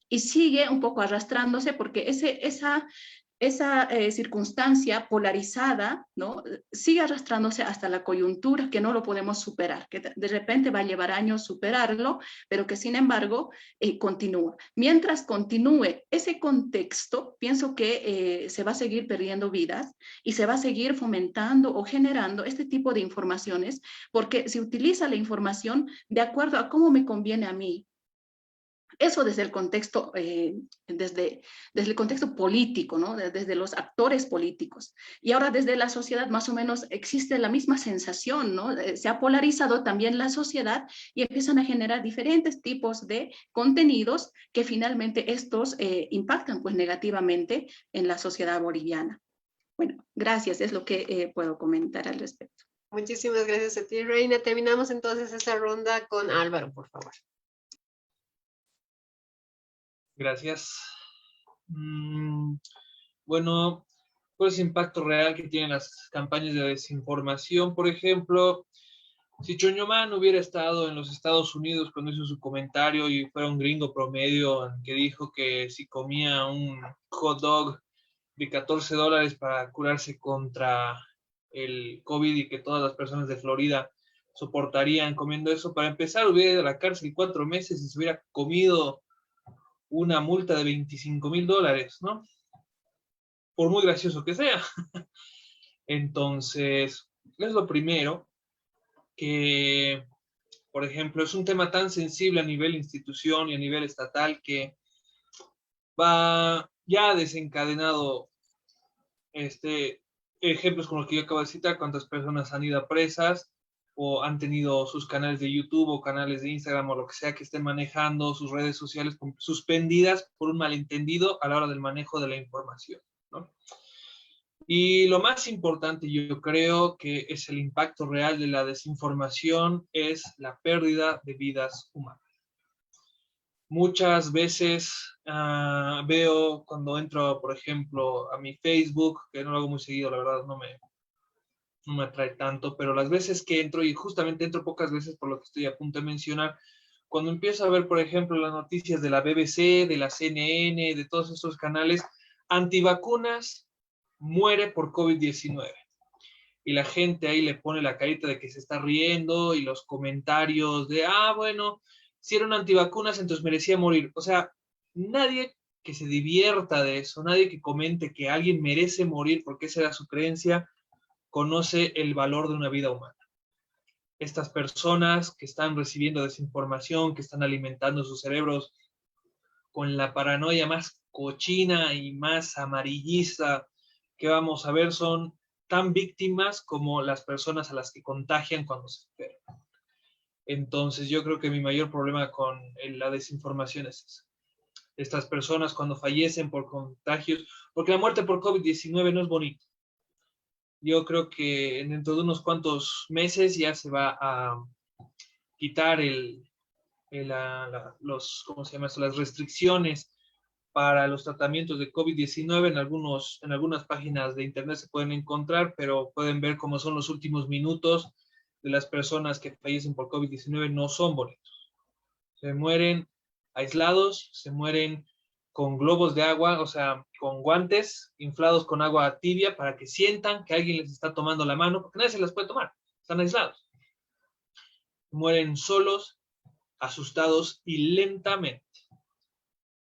Y sigue un poco arrastrándose porque esa circunstancia polarizada, ¿no? Sigue arrastrándose hasta la coyuntura, que no lo podemos superar, que de repente va a llevar años superarlo, pero que sin embargo continúa. Mientras continúe ese contexto, pienso que se va a seguir perdiendo vidas y se va a seguir fomentando o generando este tipo de informaciones, porque se utiliza la información de acuerdo a cómo me conviene a mí. Eso desde el contexto, desde el contexto político, ¿no? Desde los actores políticos. Y ahora desde la sociedad más o menos existe la misma sensación, ¿no? Se ha polarizado también la sociedad y empiezan a generar diferentes tipos de contenidos que finalmente estos impactan pues negativamente en la sociedad boliviana. Bueno, gracias, es lo que puedo comentar al respecto. Muchísimas gracias a ti, Reina. Terminamos entonces esta ronda con Álvaro, por favor. Gracias. Bueno, ¿cuál es el impacto real que tienen las campañas de desinformación? Por ejemplo, si Choñomán hubiera estado en los Estados Unidos cuando hizo su comentario y fuera un gringo promedio que dijo que si comía un hot dog de $14 para curarse contra el COVID y que todas las personas de Florida soportarían comiendo eso, para empezar hubiera ido a la cárcel 4 meses y se hubiera comido una multa de $25,000, ¿no? Por muy gracioso que sea. Entonces, es lo primero que, por ejemplo, es un tema tan sensible a nivel institución y a nivel estatal que ya ha desencadenado ejemplos como los que yo acabo de citar, cuántas personas han ido a presas o han tenido sus canales de YouTube o canales de Instagram o lo que sea que estén manejando sus redes sociales suspendidas por un malentendido a la hora del manejo de la información, ¿no? Y lo más importante, yo creo que es el impacto real de la desinformación, es la pérdida de vidas humanas. Muchas veces veo cuando entro, por ejemplo, a mi Facebook, que no lo hago muy seguido, la verdad, no me atrae tanto, pero las veces que entro, y justamente entro pocas veces por lo que estoy a punto de mencionar, cuando empiezo a ver, por ejemplo, las noticias de la BBC, de la CNN, de todos esos canales, antivacunas muere por COVID-19. Y la gente ahí le pone la carita de que se está riendo y los comentarios de, bueno, si eran antivacunas, entonces merecía morir. O sea, nadie que se divierta de eso, nadie que comente que alguien merece morir porque esa era su creencia, conoce el valor de una vida humana. Estas personas que están recibiendo desinformación, que están alimentando sus cerebros con la paranoia más cochina y más amarillista que vamos a ver, son tan víctimas como las personas a las que contagian cuando se enferman. Entonces yo creo que mi mayor problema con la desinformación es eso. Estas personas cuando fallecen por contagios, porque la muerte por COVID-19 no es bonito. Yo creo que dentro de unos cuantos meses ya se va a quitar ¿cómo se llama esto? Las restricciones para los tratamientos de COVID-19. En algunas páginas de internet se pueden encontrar, pero pueden ver cómo son los últimos minutos de las personas que fallecen por COVID-19. No son bonitos. Se mueren aislados, se mueren con globos de agua, o sea, con guantes inflados con agua tibia para que sientan que alguien les está tomando la mano, porque nadie se las puede tomar, están aislados. Mueren solos, asustados y lentamente,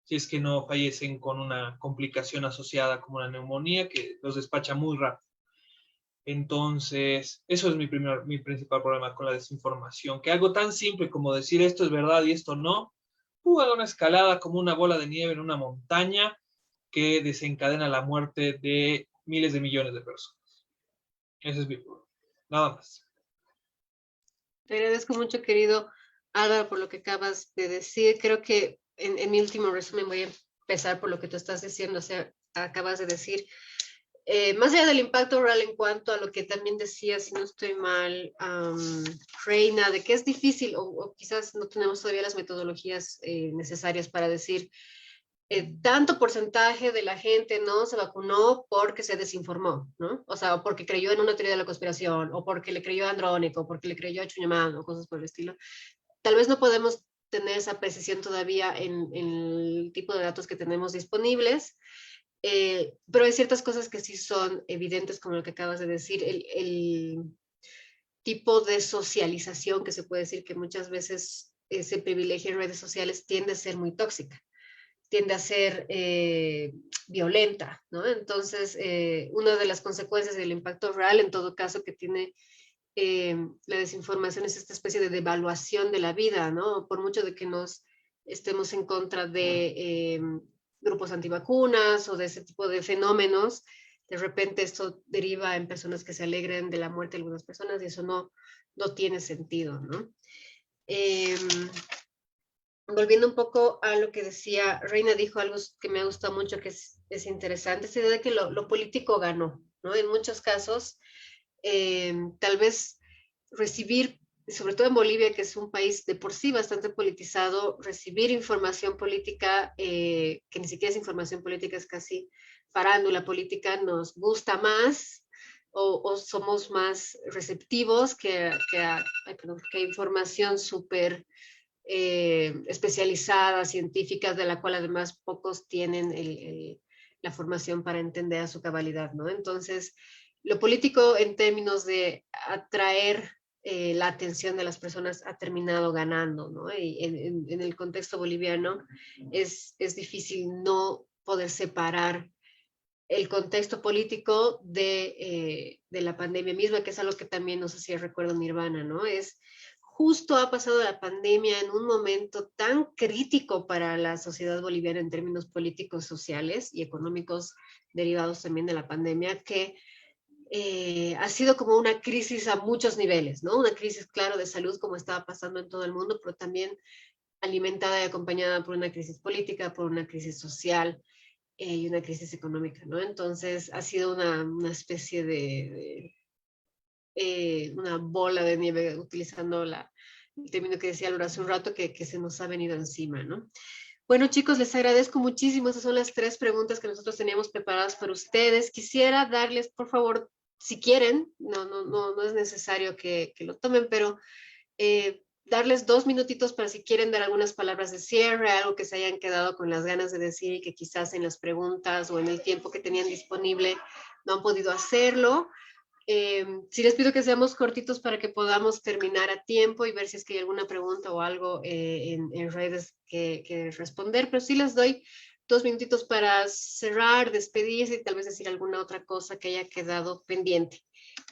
si es que no fallecen con una complicación asociada como una neumonía que los despacha muy rápido. Entonces, eso es mi principal problema con la desinformación, que algo tan simple como decir esto es verdad y esto no, haga una escalada como una bola de nieve en una montaña que desencadena la muerte de miles de millones de personas. Ese es mi problema. Nada más. Te agradezco mucho, querido Álvaro, por lo que acabas de decir. Creo que en mi último resumen voy a empezar por lo que tú estás diciendo, o sea, acabas de decir. Más allá del impacto real en cuanto a lo que también decía, si no estoy mal, Reina, de que es difícil o quizás no tenemos todavía las metodologías necesarias para decir tanto porcentaje de la gente no se vacunó porque se desinformó, ¿no? O sea, o porque creyó en una teoría de la conspiración, o porque le creyó a Andrónico, o porque le creyó a Chuñamán, o cosas por el estilo. Tal vez no podemos tener esa precisión todavía en el tipo de datos que tenemos disponibles, pero hay ciertas cosas que sí son evidentes, como lo que acabas de decir, el tipo de socialización que se puede decir que muchas veces se privilegia en redes sociales tiende a ser muy tóxica, tiende a ser violenta, ¿no? Entonces, una de las consecuencias del impacto real, en todo caso, que tiene la desinformación es esta especie de devaluación de la vida, ¿no? Por mucho de que nos estemos en contra de grupos antivacunas o de ese tipo de fenómenos, de repente esto deriva en personas que se alegren de la muerte de algunas personas y eso no tiene sentido, ¿no? Volviendo un poco a lo que decía Reina, dijo algo que me gusta mucho, que es interesante, esa idea de que lo político ganó, ¿no? En muchos casos, tal vez recibir, sobre todo en Bolivia, que es un país de por sí bastante politizado, recibir información política, que ni siquiera es información política, es casi farándula política, nos gusta más o somos más receptivos que información súper especializada, científica, de la cual además pocos tienen la formación para entender a su cabalidad, ¿no? Entonces, lo político en términos de atraer la atención de las personas ha terminado ganando, ¿no? Y en el contexto boliviano es difícil no poder separar el contexto político de la pandemia misma, que es algo que también nos hacía recuerdo Nirvana, ¿no? Es justo ha pasado la pandemia en un momento tan crítico para la sociedad boliviana en términos políticos, sociales y económicos derivados también de la pandemia, que ha sido como una crisis a muchos niveles, ¿no? Una crisis, claro, de salud como estaba pasando en todo el mundo, pero también alimentada y acompañada por una crisis política, por una crisis social y una crisis económica, ¿no? Entonces ha sido una especie de una bola de nieve, utilizando el término que decía Laura hace un rato, que se nos ha venido encima, ¿no? Bueno, chicos, les agradezco muchísimo. Esas son las 3 preguntas que nosotros teníamos preparadas para ustedes. Quisiera darles, por favor, si quieren, no es necesario que lo tomen, pero darles 2 minutitos para si quieren dar algunas palabras de cierre, algo que se hayan quedado con las ganas de decir y que quizás en las preguntas o en el tiempo que tenían disponible no han podido hacerlo. Sí les pido que seamos cortitos para que podamos terminar a tiempo y ver si es que hay alguna pregunta o algo en redes que responder, pero sí les doy 2 minutitos para cerrar, despedirse y tal vez decir alguna otra cosa que haya quedado pendiente.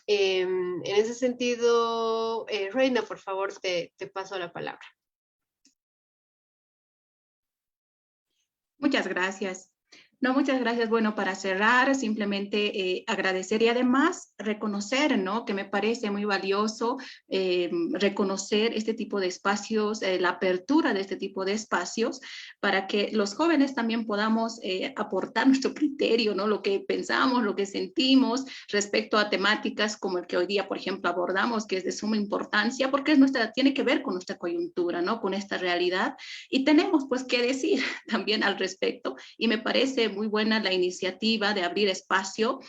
En ese sentido, Reina, por favor, te paso la palabra. Muchas gracias. No, muchas gracias. Bueno, para cerrar, simplemente agradecer y además reconocer, ¿no? Que me parece muy valioso reconocer este tipo de espacios, la apertura de este tipo de espacios, para que los jóvenes también podamos aportar nuestro criterio, ¿no? Lo que pensamos, lo que sentimos respecto a temáticas como el que hoy día, por ejemplo, abordamos, que es de suma importancia, porque es tiene que ver con nuestra coyuntura, ¿no? Con esta realidad. Y tenemos, pues, que decir también al respecto. Y me parece muy buena la iniciativa de abrir espacio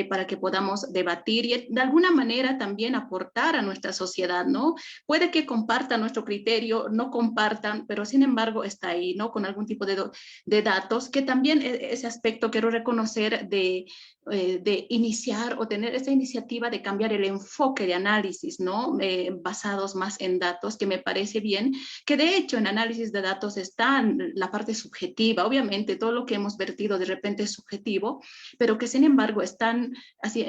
para que podamos debatir y de alguna manera también aportar a nuestra sociedad, ¿no? Puede que compartan nuestro criterio, no compartan, pero sin embargo está ahí, ¿no? Con algún tipo de datos, que también ese aspecto quiero reconocer de iniciar o tener esa iniciativa de cambiar el enfoque de análisis, ¿no? Basados más en datos, que me parece bien, que de hecho en análisis de datos está la parte subjetiva, obviamente todo lo que hemos vertido de repente es subjetivo, pero que sin embargo están así,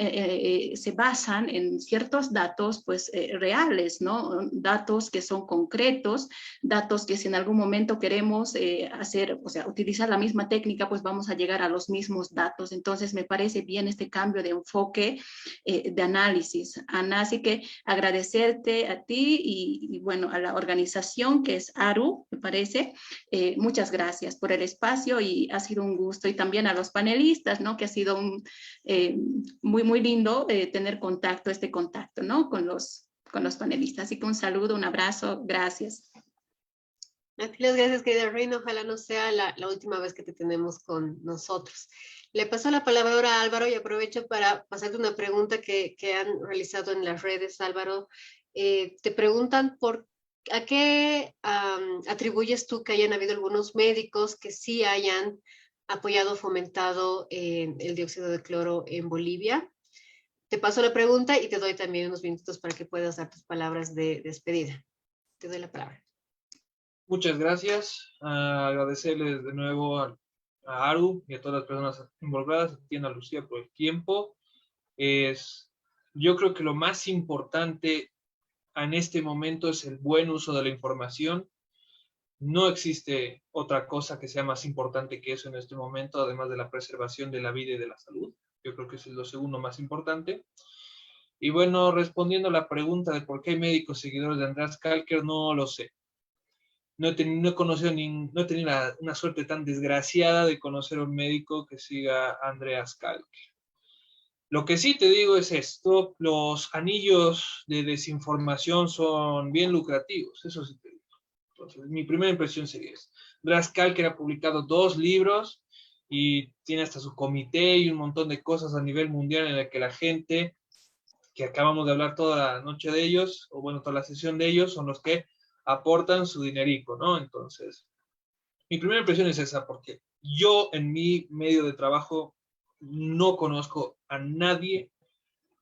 se basan en ciertos datos pues reales, ¿no? Datos que son concretos, datos que si en algún momento queremos hacer, o sea, utilizar la misma técnica, pues vamos a llegar a los mismos datos. Entonces me parece bien este cambio de enfoque de análisis, Ana, así que agradecerte a ti y bueno, a la organización que es ARU, me parece. Muchas gracias por el espacio y ha sido un gusto, y también a los panelistas, ¿no? Que ha sido muy, muy lindo tener este contacto, ¿no? Con los panelistas. Así que un saludo, un abrazo, gracias. Las gracias, querida Reina. Ojalá no sea la última vez que te tenemos con nosotros. Le paso la palabra ahora a Álvaro y aprovecho para pasarte una pregunta que han realizado en las redes, Álvaro. Te preguntan ¿a qué atribuyes tú que hayan habido algunos médicos que sí hayan apoyado, fomentado el dióxido de cloro en Bolivia? Te paso la pregunta y te doy también unos minutos para que puedas dar tus palabras de despedida. Te doy la palabra. Muchas gracias. Agradecerles de nuevo a Aru y a todas las personas involucradas, a Lucía por el tiempo. Yo creo que lo más importante en este momento es el buen uso de la información. No existe otra cosa que sea más importante que eso en este momento, además de la preservación de la vida y de la salud. Yo creo que eso es lo segundo más importante. Y bueno, respondiendo a la pregunta de por qué hay médicos seguidores de Andreas Kalker, no lo sé. No he tenido una suerte tan desgraciada de conocer a un médico que siga a Andreas Kalker. Lo que sí te digo es esto: los anillos de desinformación son bien lucrativos, eso sí te digo. Entonces, mi primera impresión sería esa. Andreas Kalker ha publicado 2 libros y tiene hasta su comité y un montón de cosas a nivel mundial en la que la gente, que acabamos de hablar toda la noche de ellos, o bueno, toda la sesión de ellos, son los que aportan su dinerico, ¿no? Entonces, mi primera impresión es esa, porque yo en mi medio de trabajo no conozco a nadie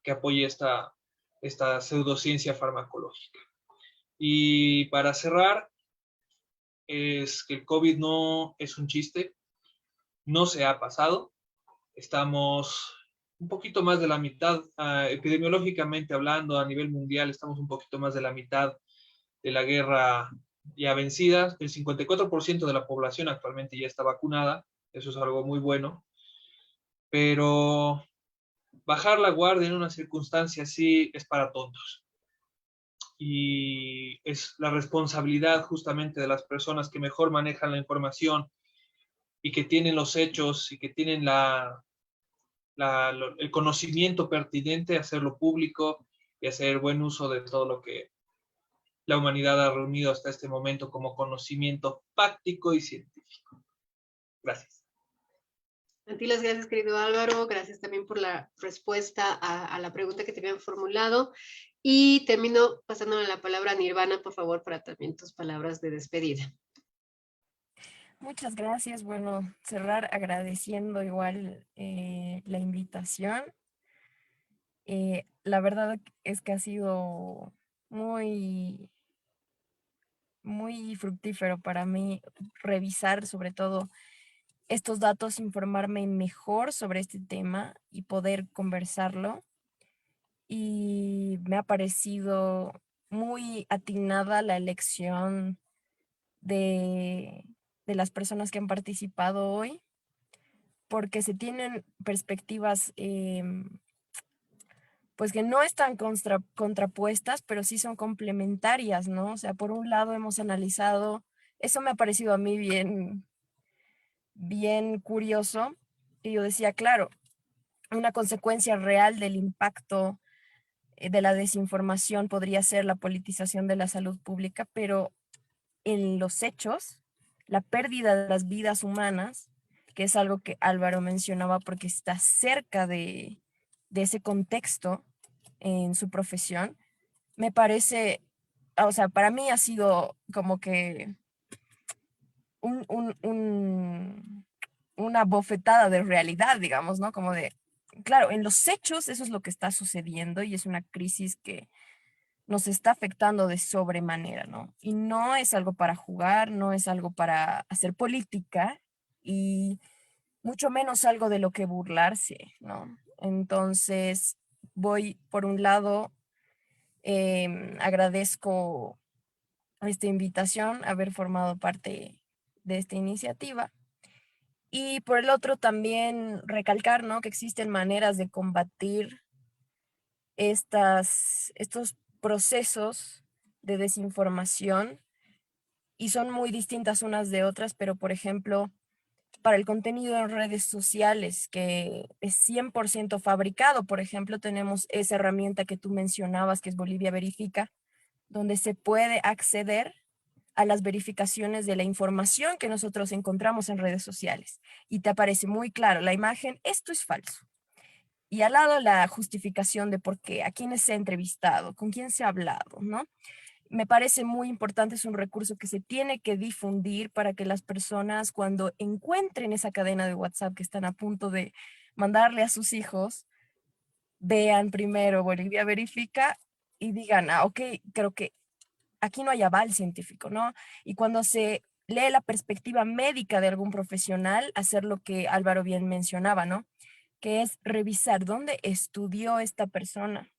que apoye esta pseudociencia farmacológica. Y para cerrar, es que el COVID no es un chiste, no se ha pasado, estamos un poquito más de la mitad, epidemiológicamente hablando, a nivel mundial, estamos un poquito más de la mitad de la guerra ya vencida. El 54% de la población actualmente ya está vacunada, eso es algo muy bueno, pero bajar la guardia en una circunstancia así es para tontos. Y es la responsabilidad justamente de las personas que mejor manejan la información y que tienen los hechos y que tienen el conocimiento pertinente, hacerlo público y hacer buen uso de todo lo que la humanidad ha reunido hasta este momento como conocimiento fáctico y científico. Gracias. A ti las gracias, querido Álvaro. Gracias también por la respuesta a la pregunta que te habían formulado. Y termino pasándole la palabra a Nirvana, por favor, para también tus palabras de despedida. Muchas gracias. Bueno, cerrar agradeciendo igual la invitación. La verdad es que ha sido muy, muy fructífero para mí revisar sobre todo estos datos, informarme mejor sobre este tema y poder conversarlo. Y me ha parecido muy atinada la elección de, de las personas que han participado hoy, porque se tienen perspectivas pues que no están contrapuestas, pero sí son complementarias, ¿no? O sea, por un lado hemos analizado, eso me ha parecido a mí bien, bien curioso, y yo decía, claro, una consecuencia real del impacto de la desinformación podría ser la politización de la salud pública, pero en los hechos, la pérdida de las vidas humanas, que es algo que Álvaro mencionaba porque está cerca de ese contexto en su profesión, me parece, o sea, para mí ha sido como que un, un, un, una bofetada de realidad, digamos, ¿no? Como de, claro, en los hechos eso es lo que está sucediendo y es una crisis que nos está afectando de sobremanera, ¿no? Y no es algo para jugar, no es algo para hacer política y mucho menos algo de lo que burlarse, ¿no? Entonces, voy, por un lado, agradezco esta invitación, haber formado parte de esta iniciativa. Y por el otro, también recalcar, ¿no? Que existen maneras de combatir estos procesos de desinformación y son muy distintas unas de otras, pero por ejemplo, para el contenido en redes sociales que es 100% fabricado, por ejemplo, tenemos esa herramienta que tú mencionabas, que es Bolivia Verifica, donde se puede acceder a las verificaciones de la información que nosotros encontramos en redes sociales y te aparece muy claro la imagen, esto es falso. Y al lado la justificación de por qué, a quiénes se ha entrevistado, con quién se ha hablado, ¿no? Me parece muy importante, es un recurso que se tiene que difundir para que las personas cuando encuentren esa cadena de WhatsApp que están a punto de mandarle a sus hijos, vean primero Bolivia Verifica y digan, ah, ok, creo que aquí no hay aval científico, ¿no? Y cuando se lee la perspectiva médica de algún profesional, hacer lo que Álvaro bien mencionaba, ¿no? Que es revisar dónde estudió esta persona.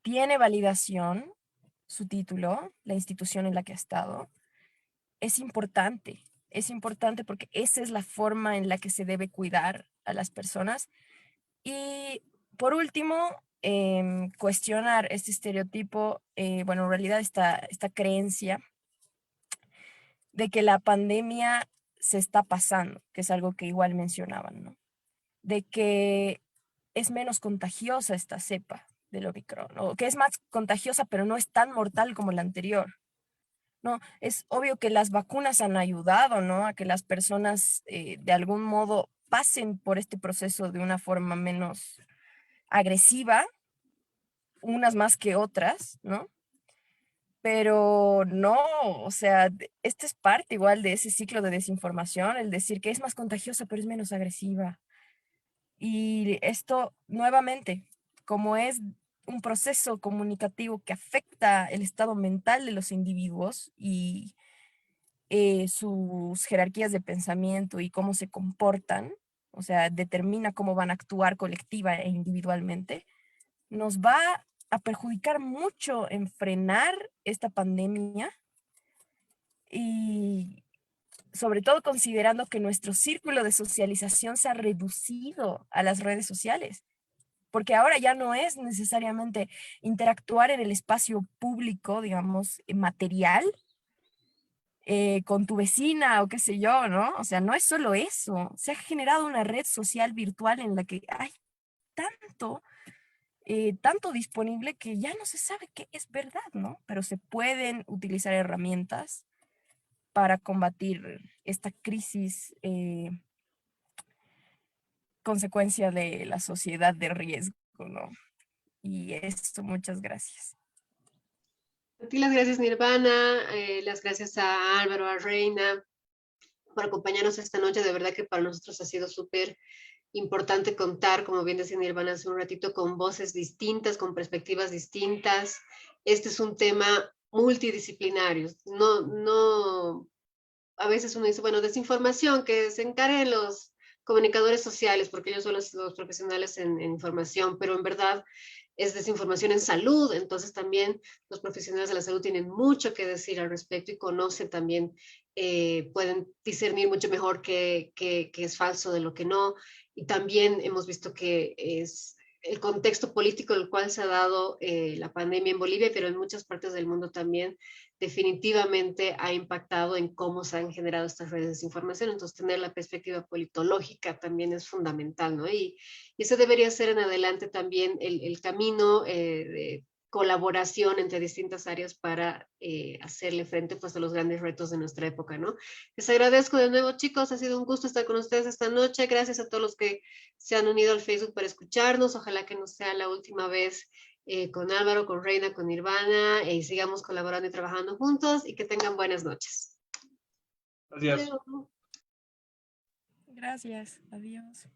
¿Tiene validación su título, la institución en la que ha estado? Es importante porque esa es la forma en la que se debe cuidar a las personas. Y por último, cuestionar este estereotipo, bueno, en realidad esta creencia de que la pandemia se está pasando, que es algo que igual mencionaban, ¿no? De que es menos contagiosa esta cepa del Omicron, o que es más contagiosa, pero no es tan mortal como la anterior. No, es obvio que las vacunas han ayudado, ¿no? A que las personas de algún modo pasen por este proceso de una forma menos agresiva, unas más que otras, ¿no? Pero no, o sea, esta es parte igual de ese ciclo de desinformación, el decir que es más contagiosa, pero es menos agresiva. Y esto, nuevamente, como es un proceso comunicativo que afecta el estado mental de los individuos y sus jerarquías de pensamiento y cómo se comportan, o sea, determina cómo van a actuar colectiva e individualmente, nos va a perjudicar mucho en frenar esta pandemia y sobre todo considerando que nuestro círculo de socialización se ha reducido a las redes sociales, porque ahora ya no es necesariamente interactuar en el espacio público, digamos, material, con tu vecina o qué sé yo, ¿no? O sea, no es solo eso, se ha generado una red social virtual en la que hay tanto, tanto disponible que ya no se sabe qué es verdad, ¿no? Pero se pueden utilizar herramientas para combatir esta crisis consecuencia de la sociedad de riesgo, ¿no? Y esto, muchas gracias. A ti las gracias, Nirvana, las gracias a Álvaro, a Reina, por acompañarnos esta noche. De verdad que para nosotros ha sido súper importante contar, como bien decía Nirvana hace un ratito, con voces distintas, con perspectivas distintas. Este es un tema multidisciplinario. No, a veces uno dice, bueno, desinformación, que se encarguen los comunicadores sociales, porque ellos son los profesionales en información, pero en verdad es desinformación en salud, entonces también los profesionales de la salud tienen mucho que decir al respecto y conocen también, pueden discernir mucho mejor qué es falso de lo que no, y también hemos visto que es el contexto político en el cual se ha dado la pandemia en Bolivia, pero en muchas partes del mundo también, definitivamente ha impactado en cómo se han generado estas redes de desinformación. Entonces, tener la perspectiva politológica también es fundamental, ¿no? Y ese debería ser en adelante también el camino de colaboración entre distintas áreas para hacerle frente pues, a los grandes retos de nuestra época, ¿no? Les agradezco de nuevo, chicos, ha sido un gusto estar con ustedes esta noche. Gracias a todos los que se han unido al Facebook para escucharnos. Ojalá que no sea la última vez con Álvaro, con Reina, con Nirvana, y sigamos colaborando y trabajando juntos, y que tengan buenas noches. Gracias. Gracias, adiós.